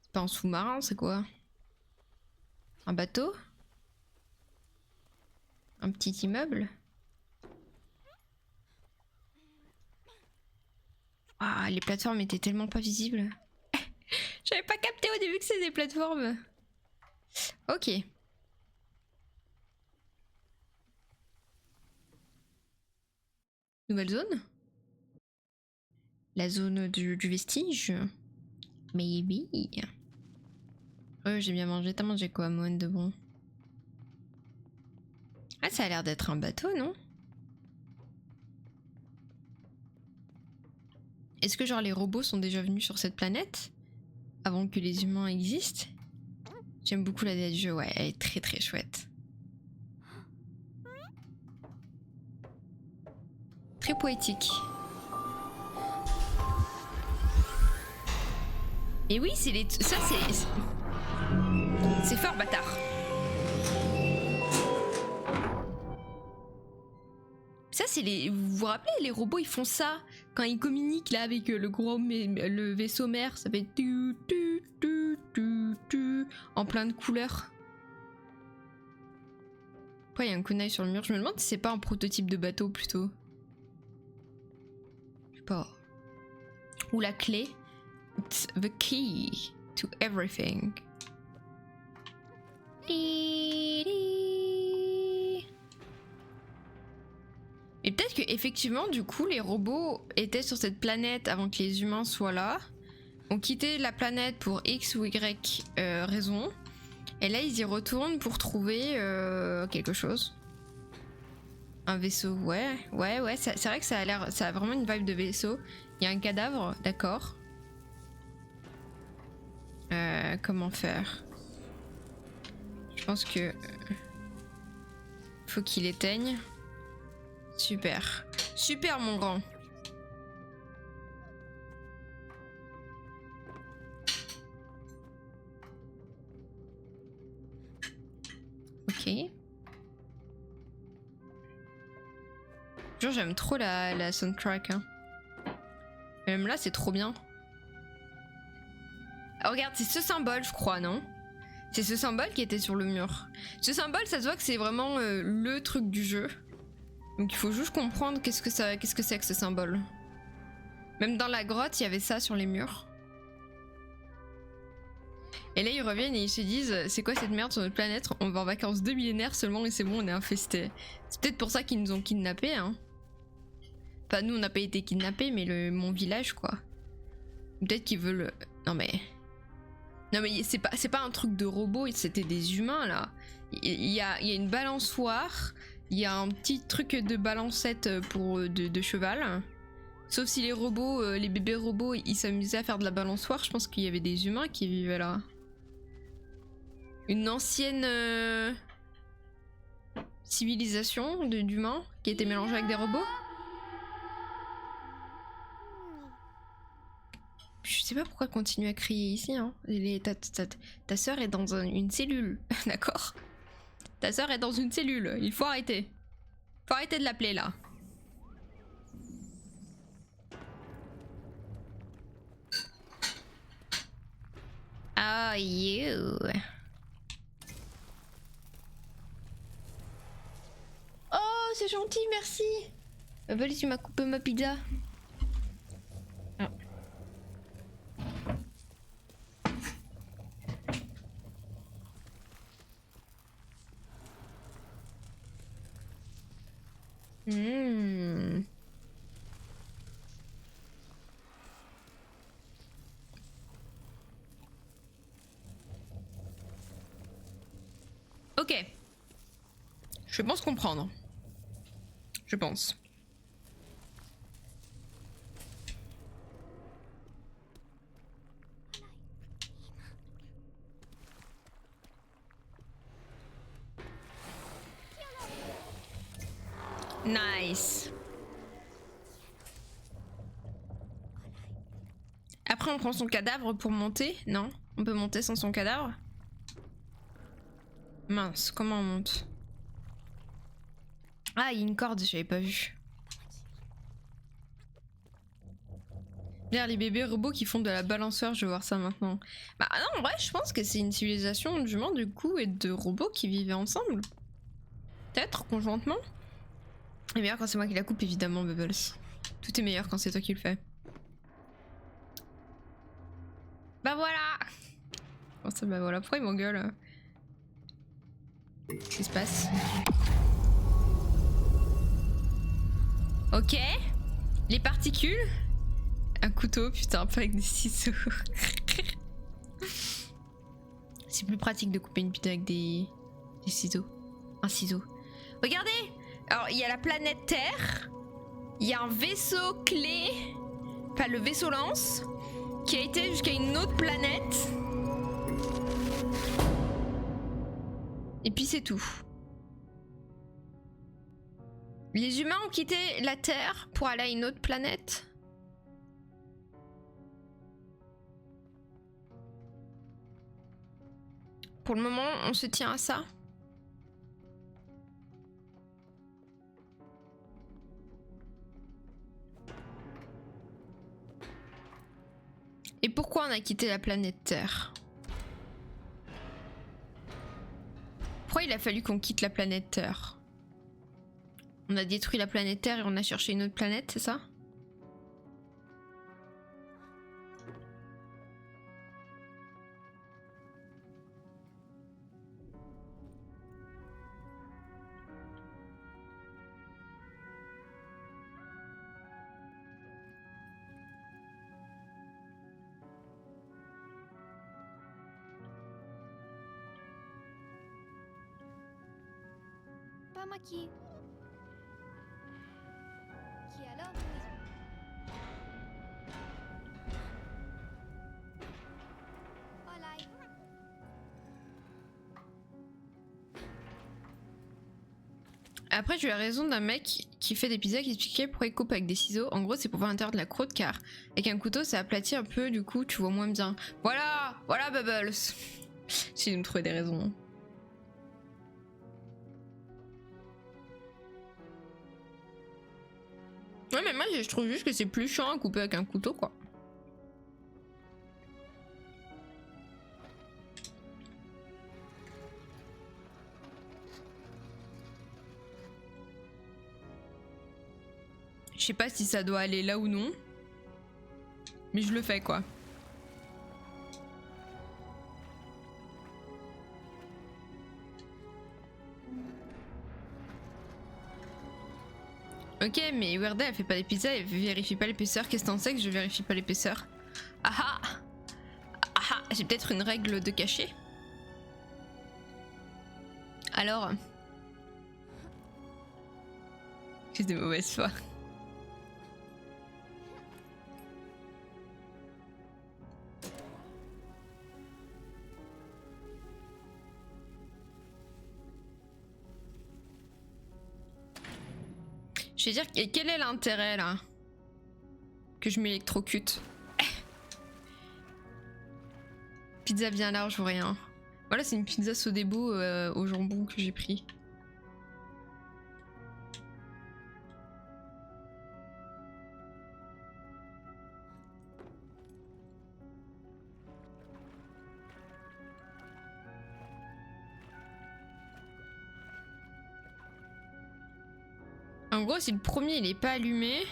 [SPEAKER 1] C'est pas un sous-marin, c'est quoi? Un bateau? Un petit immeuble? Ah, les plateformes étaient tellement pas visibles. J'avais pas capté au début que c'était des plateformes. Ok. Nouvelle zone? La zone du vestige? Maybe. J'ai bien mangé. T'as mangé quoi, Moine de bon? Ah, ça a l'air d'être un bateau, non? Est-ce que genre les robots sont déjà venus sur cette planète? Avant que les humains existent? J'aime beaucoup la DA du jeu, ouais, elle est très très chouette. Très poétique. Et oui, c'est les... Ça, c'est... C'est fort, bâtard. Ça, c'est les... Vous vous rappelez, les robots, ils font ça quand ils communiquent, là, avec le vaisseau mère. Ça fait... en plein de couleurs. Pourquoi il y a un kunai sur le mur? Je me demande si c'est pas un prototype de bateau, plutôt. Je sais pas. Ou la clé. It's the key to everything. Et peut-être que effectivement, du coup, les robots étaient sur cette planète avant que les humains soient là, ont quitté la planète pour X ou Y raison, et là ils y retournent pour trouver quelque chose. Un vaisseau, ouais, c'est vrai que ça a vraiment une vibe de vaisseau. Il y a un cadavre, d'accord. Comment faire? pense que... Faut qu'il éteigne. Super. Super mon grand. Ok. Genre j'aime trop la soundtrack. Hein. Même là c'est trop bien. Ah, regarde, c'est ce symbole je crois, non? C'est ce symbole qui était sur le mur. Ce symbole, ça se voit que c'est vraiment le truc du jeu. Donc il faut juste comprendre qu'est-ce que c'est que ce symbole. Même dans la grotte, il y avait ça sur les murs. Et là, ils reviennent et ils se disent c'est quoi cette merde sur notre planète? On va en vacances 2 millénaires seulement et c'est bon, on est infestés. C'est peut-être pour ça qu'ils nous ont kidnappés, hein. Enfin, nous, on n'a pas été kidnappés, mais mon village, quoi. Peut-être qu'ils veulent... Non mais c'est pas un truc de robot, c'était des humains là. Il y a une balançoire, il y a un petit truc de balancette pour de cheval. Sauf si les robots, les bébés robots, ils s'amusaient à faire de la balançoire, je pense qu'il y avait des humains qui vivaient là. Une ancienne civilisation d'humains qui était mélangée avec des robots. Je sais pas pourquoi continuer à crier ici, hein. Ta sœur est dans une cellule, d'accord? Ta sœur est dans une cellule, il faut arrêter. Faut arrêter de l'appeler là. Oh, you. Oh, c'est gentil, merci. Valise, tu m'as coupé ma pizza. Ah. Mmh. Ok. Je pense comprendre. Je pense. Nice. Après on prend son cadavre pour monter? Non? On peut monter sans son cadavre? Mince, comment on monte? Ah, il y a une corde, j'avais pas vu. Regarde les bébés robots qui font de la balançoire, je vais voir ça maintenant. Bah non, en vrai, je pense que c'est une civilisation d'humains du coup et de robots qui vivaient ensemble. Peut-être, conjointement. Et meilleur quand c'est moi qui la coupe, évidemment, Bubbles. Tout est meilleur quand c'est toi qui le fais. Bah voilà! Comment ça, bah voilà? Pourquoi il m'engueule? Qu'est-ce qui se passe? Ok. Les particules. Un couteau, putain, pas avec des ciseaux. C'est plus pratique de couper une pizza avec des ciseaux. Un ciseau. Regardez! Alors, il y a la planète Terre. Il y a un vaisseau clé. Enfin, le vaisseau lance. Qui a été jusqu'à une autre planète. Et puis c'est tout. Les humains ont quitté la Terre pour aller à une autre planète. Pour le moment, on se tient à ça. Et pourquoi on a quitté la planète Terre? Pourquoi il a fallu qu'on quitte la planète Terre? On a détruit la planète Terre et on a cherché une autre planète, c'est ça?
[SPEAKER 2] Maki. Qui alors?
[SPEAKER 1] Après, j'ai eu la raison d'un mec qui fait des pizzas qui expliquait pourquoi il coupe avec des ciseaux. En gros, c'est pour voir l'intérieur de la croûte car avec un couteau, ça aplatit un peu, du coup, tu vois moins bien. Voilà, voilà Bubbles. Si vous me trouvez des raisons. Ouais, mais moi, je trouve juste que c'est plus chiant à couper avec un couteau, quoi. Je sais pas si ça doit aller là ou non. Mais je le fais, quoi. Ok, mais Weirda, elle fait pas des pizzas, elle vérifie pas l'épaisseur. Qu'est-ce que t'en sais que je vérifie pas l'épaisseur? Ah ah! Ah ah! J'ai peut-être une règle de cachet. Alors... C'est de mauvaise foi. Je vais dire, quel est l'intérêt là? Que je m'électrocute. Pizza bien large ou rien. Voilà, c'est une pizza Sodebo au jambon que j'ai pris. En gros, si le premier il est pas allumé...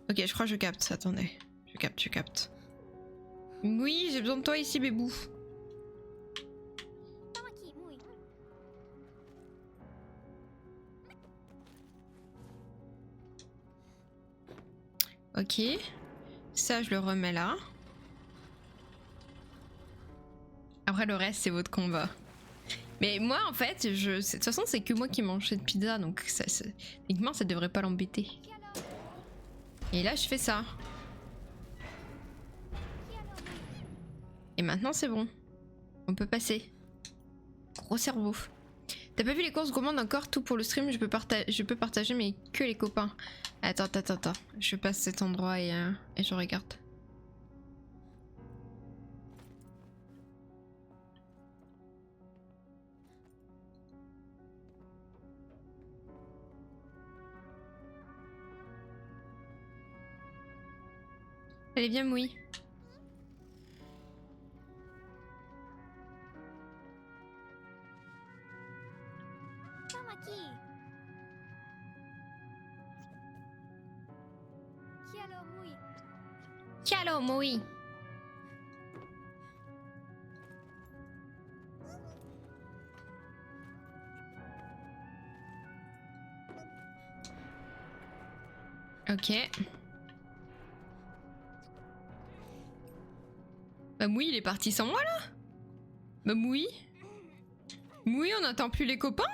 [SPEAKER 1] Ok, je crois que je capte. Attendez. Je capte. Oui, j'ai besoin de toi ici, bébou. Ok. Ça, je le remets là. Après, le reste, c'est votre combat. Mais moi, en fait, de toute façon, c'est que moi qui mange cette pizza, donc techniquement, ça devrait pas l'embêter. Et là, je fais ça. Et maintenant, c'est bon. On peut passer. Gros cerveau. T'as pas vu les courses gourmandes encore? Tout pour le stream, je peux partager, mais que les copains. Attends. Je passe cet endroit et je regarde. Allez, viens, Moui. Ciao, Moui. Ok. Bah Moui, il est parti sans moi là. Bah Moui. Moui, on n'attend plus les copains.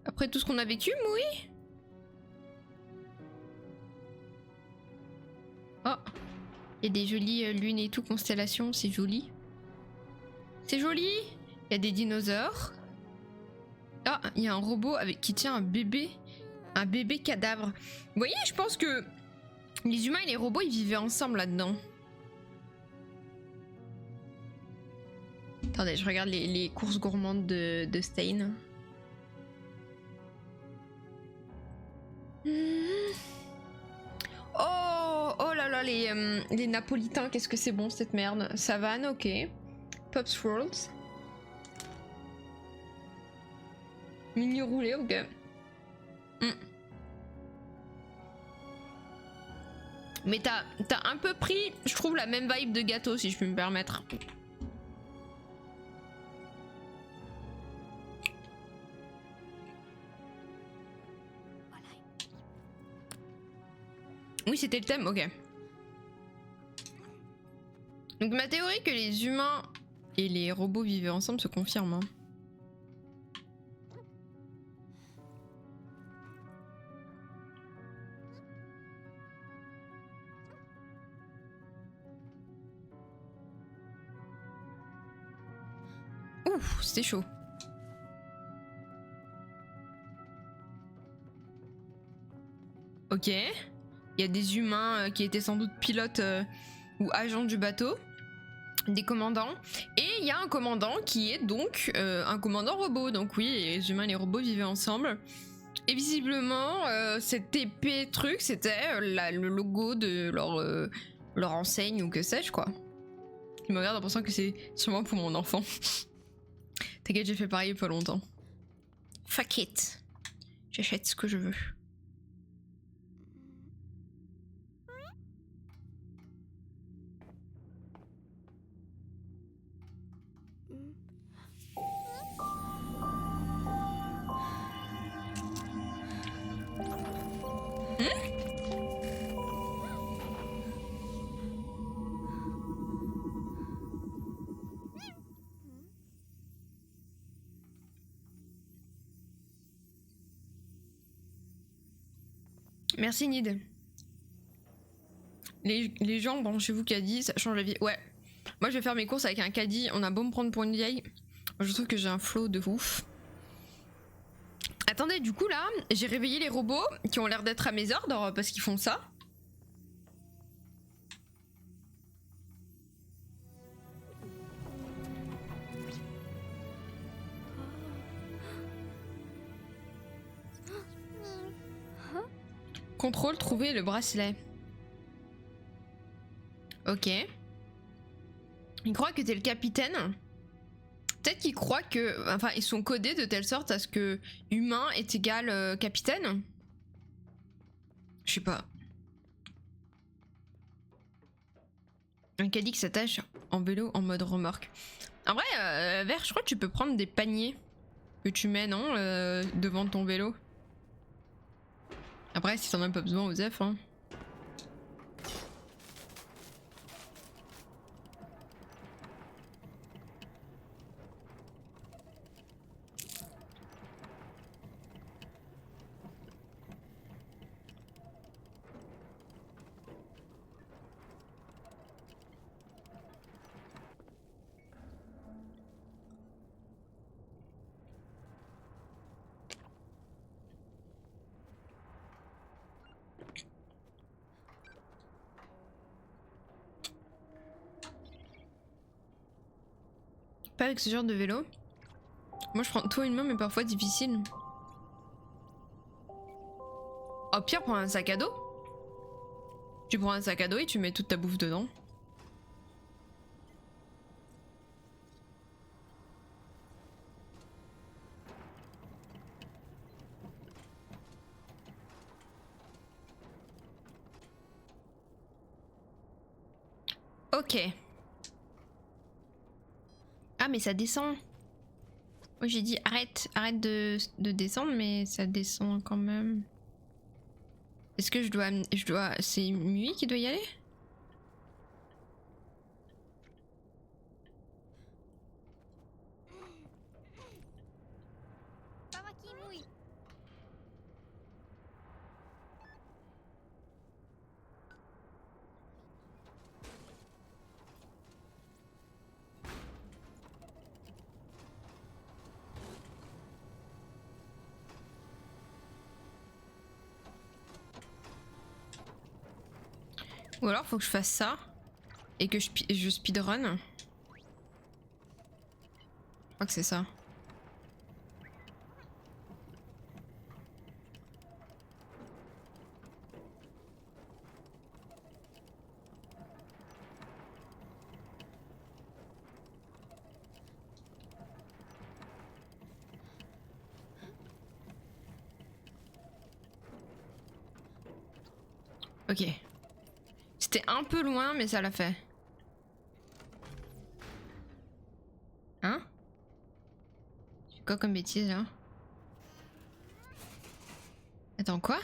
[SPEAKER 1] Après tout ce qu'on a vécu, Moui. Oh. Il y a des jolies lunes et tout, constellations, c'est joli. C'est joli. Il y a des dinosaures. Ah, il y a un robot qui tient un bébé. Un bébé cadavre. Vous voyez, je pense que les humains et les robots, ils vivaient ensemble là-dedans. Attendez, je regarde les courses gourmandes de Stein. Oh là là, les napolitains, qu'est-ce que c'est bon cette merde. Savane, ok. Pops Worlds. Mini roulé, ok. Mais t'as un peu pris, je trouve, la même vibe de gâteau, si je puis me permettre. Oui, c'était le thème, ok. Donc ma théorie que les humains et les robots vivaient ensemble se confirme. Hein. Ouh, c'était chaud. Ok. Il y a des humains qui étaient sans doute pilotes ou agents du bateau. Des commandants. Et il y a un commandant qui est donc un commandant robot. Donc oui, les humains et les robots vivaient ensemble. Et visiblement, cette épée truc, c'était le logo de leur enseigne ou que sais-je quoi. Il me regarde en pensant que c'est sûrement pour mon enfant. T'inquiète, j'ai fait pareil il y a pas longtemps. Fuck it. J'achète ce que je veux. Merci Nid. Les gens, bon, chez vous caddie, ça change la vie. Ouais. Moi je vais faire mes courses avec un caddie, on a beau me prendre pour une vieille. Je trouve que j'ai un flow de ouf. Attendez, du coup là, j'ai réveillé les robots qui ont l'air d'être à mes ordres parce qu'ils font ça. Contrôle, trouver le bracelet. Ok. Ils croient que t'es le capitaine. Peut-être qu'ils croient que... Enfin, ils sont codés de telle sorte à ce que humain est égal capitaine. Je sais pas. Un caddie qui s'attache en vélo en mode remorque. En vrai, Vert, je crois que tu peux prendre des paniers que tu mets, non devant ton vélo. Après, si t'en as pas besoin, Osef, hein. Pas avec ce genre de vélo. Moi je prends tout une main mais parfois difficile. Au pire prends un sac à dos. Tu prends un sac à dos et tu mets toute ta bouffe dedans. Ok. Ah mais ça descend. Moi j'ai dit arrête de descendre mais ça descend quand même. Est-ce que je dois... C'est Mui qui doit y aller? Ou alors faut que je fasse ça et que je speedrun. Je crois que c'est ça. Ok. C'était un peu loin mais ça l'a fait. Hein? C'est quoi comme bêtise là? Attends quoi?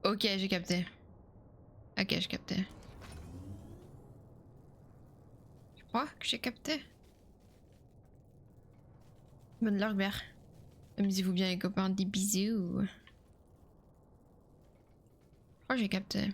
[SPEAKER 1] Ok, j'ai capté. Ok, j'ai capté. Je crois que j'ai capté. Bonne Lorbert. Amusez-vous bien les copains, des bisous. Je crois que j'ai capté.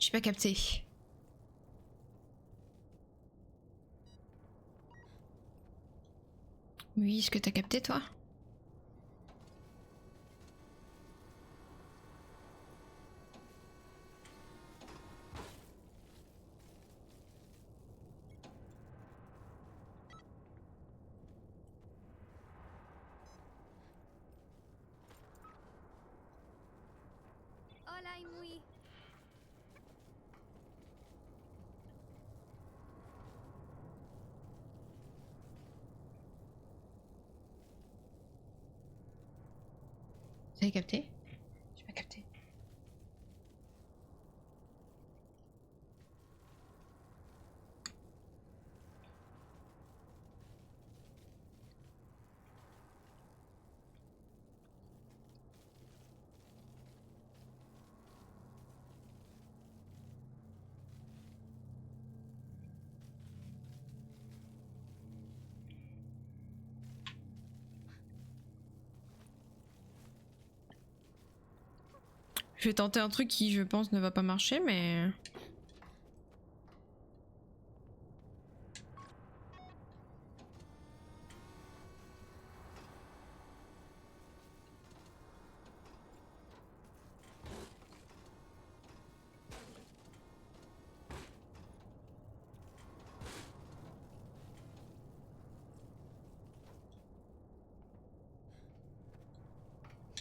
[SPEAKER 1] J'ai pas capté. Oui, est-ce que t'as capté toi?
[SPEAKER 2] Hola, Imui.
[SPEAKER 1] Vous avez capté? J'ai pas capté. Je vais tenter un truc qui, je pense, ne va pas marcher, mais...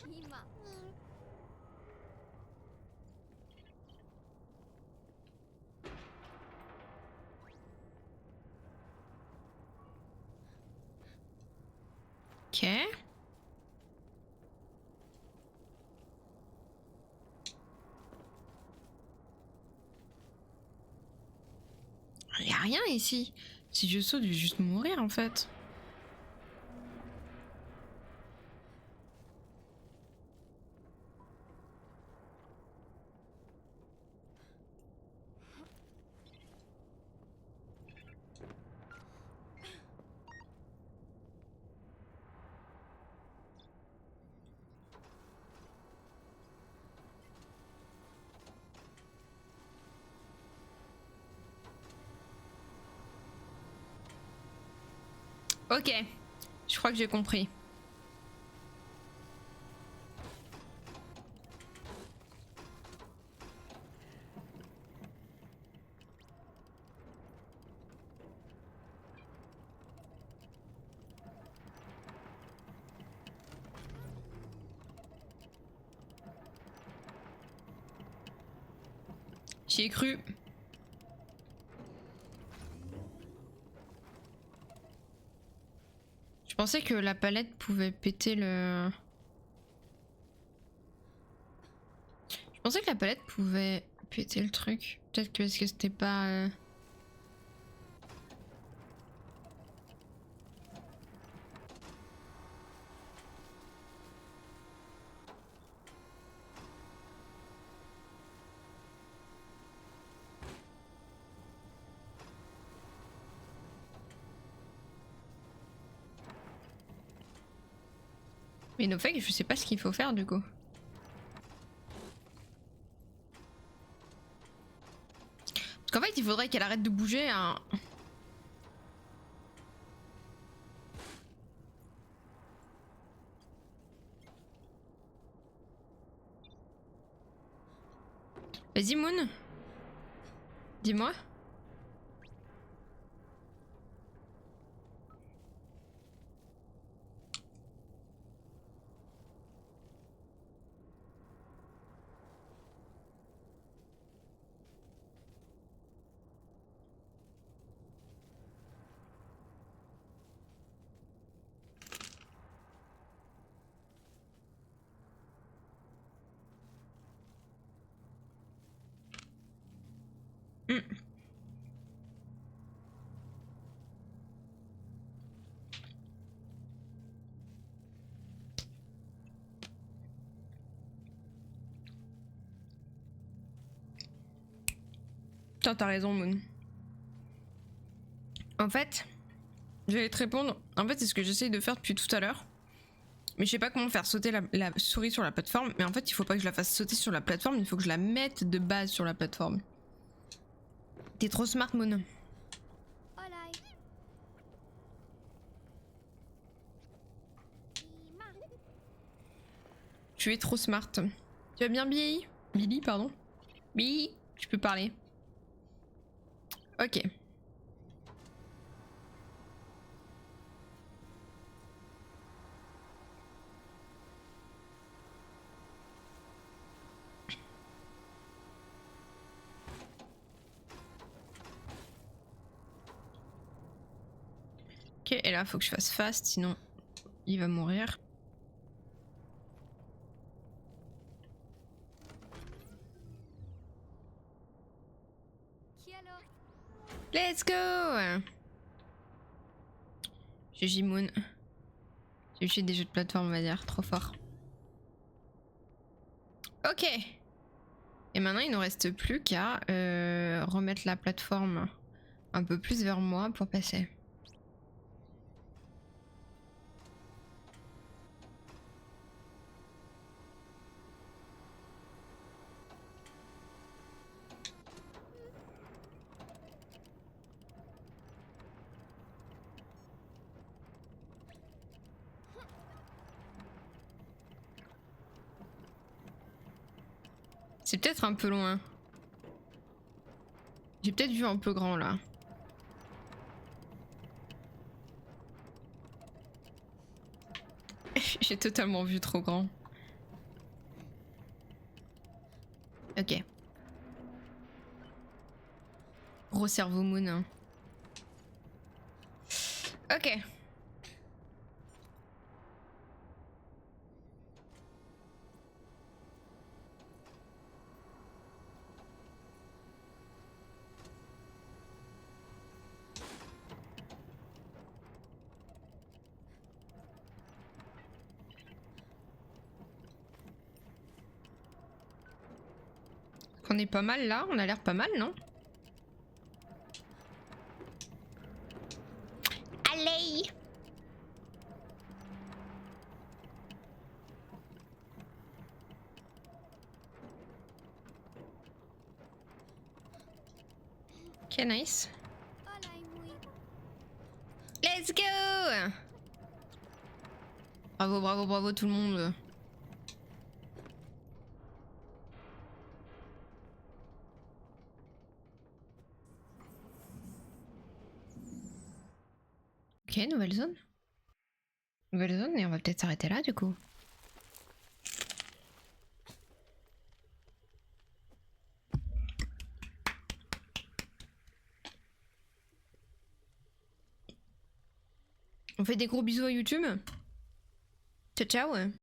[SPEAKER 2] Ima.
[SPEAKER 1] Ok. Y a rien ici. Si je saute, je vais juste mourir en fait. Ok. Je crois que j'ai compris. J'y ai cru. Je pensais que la palette pouvait péter le... Je pensais que la palette pouvait péter le truc. Peut-être que parce que c'était pas... Mais no fake, je sais pas ce qu'il faut faire du coup. Parce qu'en fait, il faudrait qu'elle arrête de bouger. Hein. Vas-y, Moon. Dis-moi. Hmm. Putain, t'as raison, Moon. En fait, je vais te répondre. En fait, c'est ce que j'essaye de faire depuis tout à l'heure. Mais je sais pas comment faire sauter la souris sur la plateforme. Mais en fait, il faut pas que je la fasse sauter sur la plateforme. Il faut que je la mette de base sur la plateforme. T'es trop smart, Moon.
[SPEAKER 2] Olai. Ima.
[SPEAKER 1] Tu es trop smart. Tu vas bien, Billy? Billy, pardon. Billy, je peux parler. Ok. Ok, et là, faut que je fasse fast, sinon il va mourir.
[SPEAKER 2] Qui alors?
[SPEAKER 1] Let's go! GG Moon. J'ai fait des jeux de plateforme, on va dire. Trop fort. Ok. Et maintenant, il nous reste plus qu'à remettre la plateforme un peu plus vers moi pour passer. C'est peut-être un peu loin. J'ai peut-être vu un peu grand là. J'ai totalement vu trop grand. Ok. Gros cerveau Moon. Hein. Ok. On est pas mal là, on a l'air pas mal, non? Allez! Ok, nice.
[SPEAKER 2] Olai mui.
[SPEAKER 1] Let's go! Bravo, bravo, bravo tout le monde. Ok, nouvelle zone. Nouvelle zone et on va peut-être s'arrêter là du coup. On fait des gros bisous à YouTube. Ciao ciao.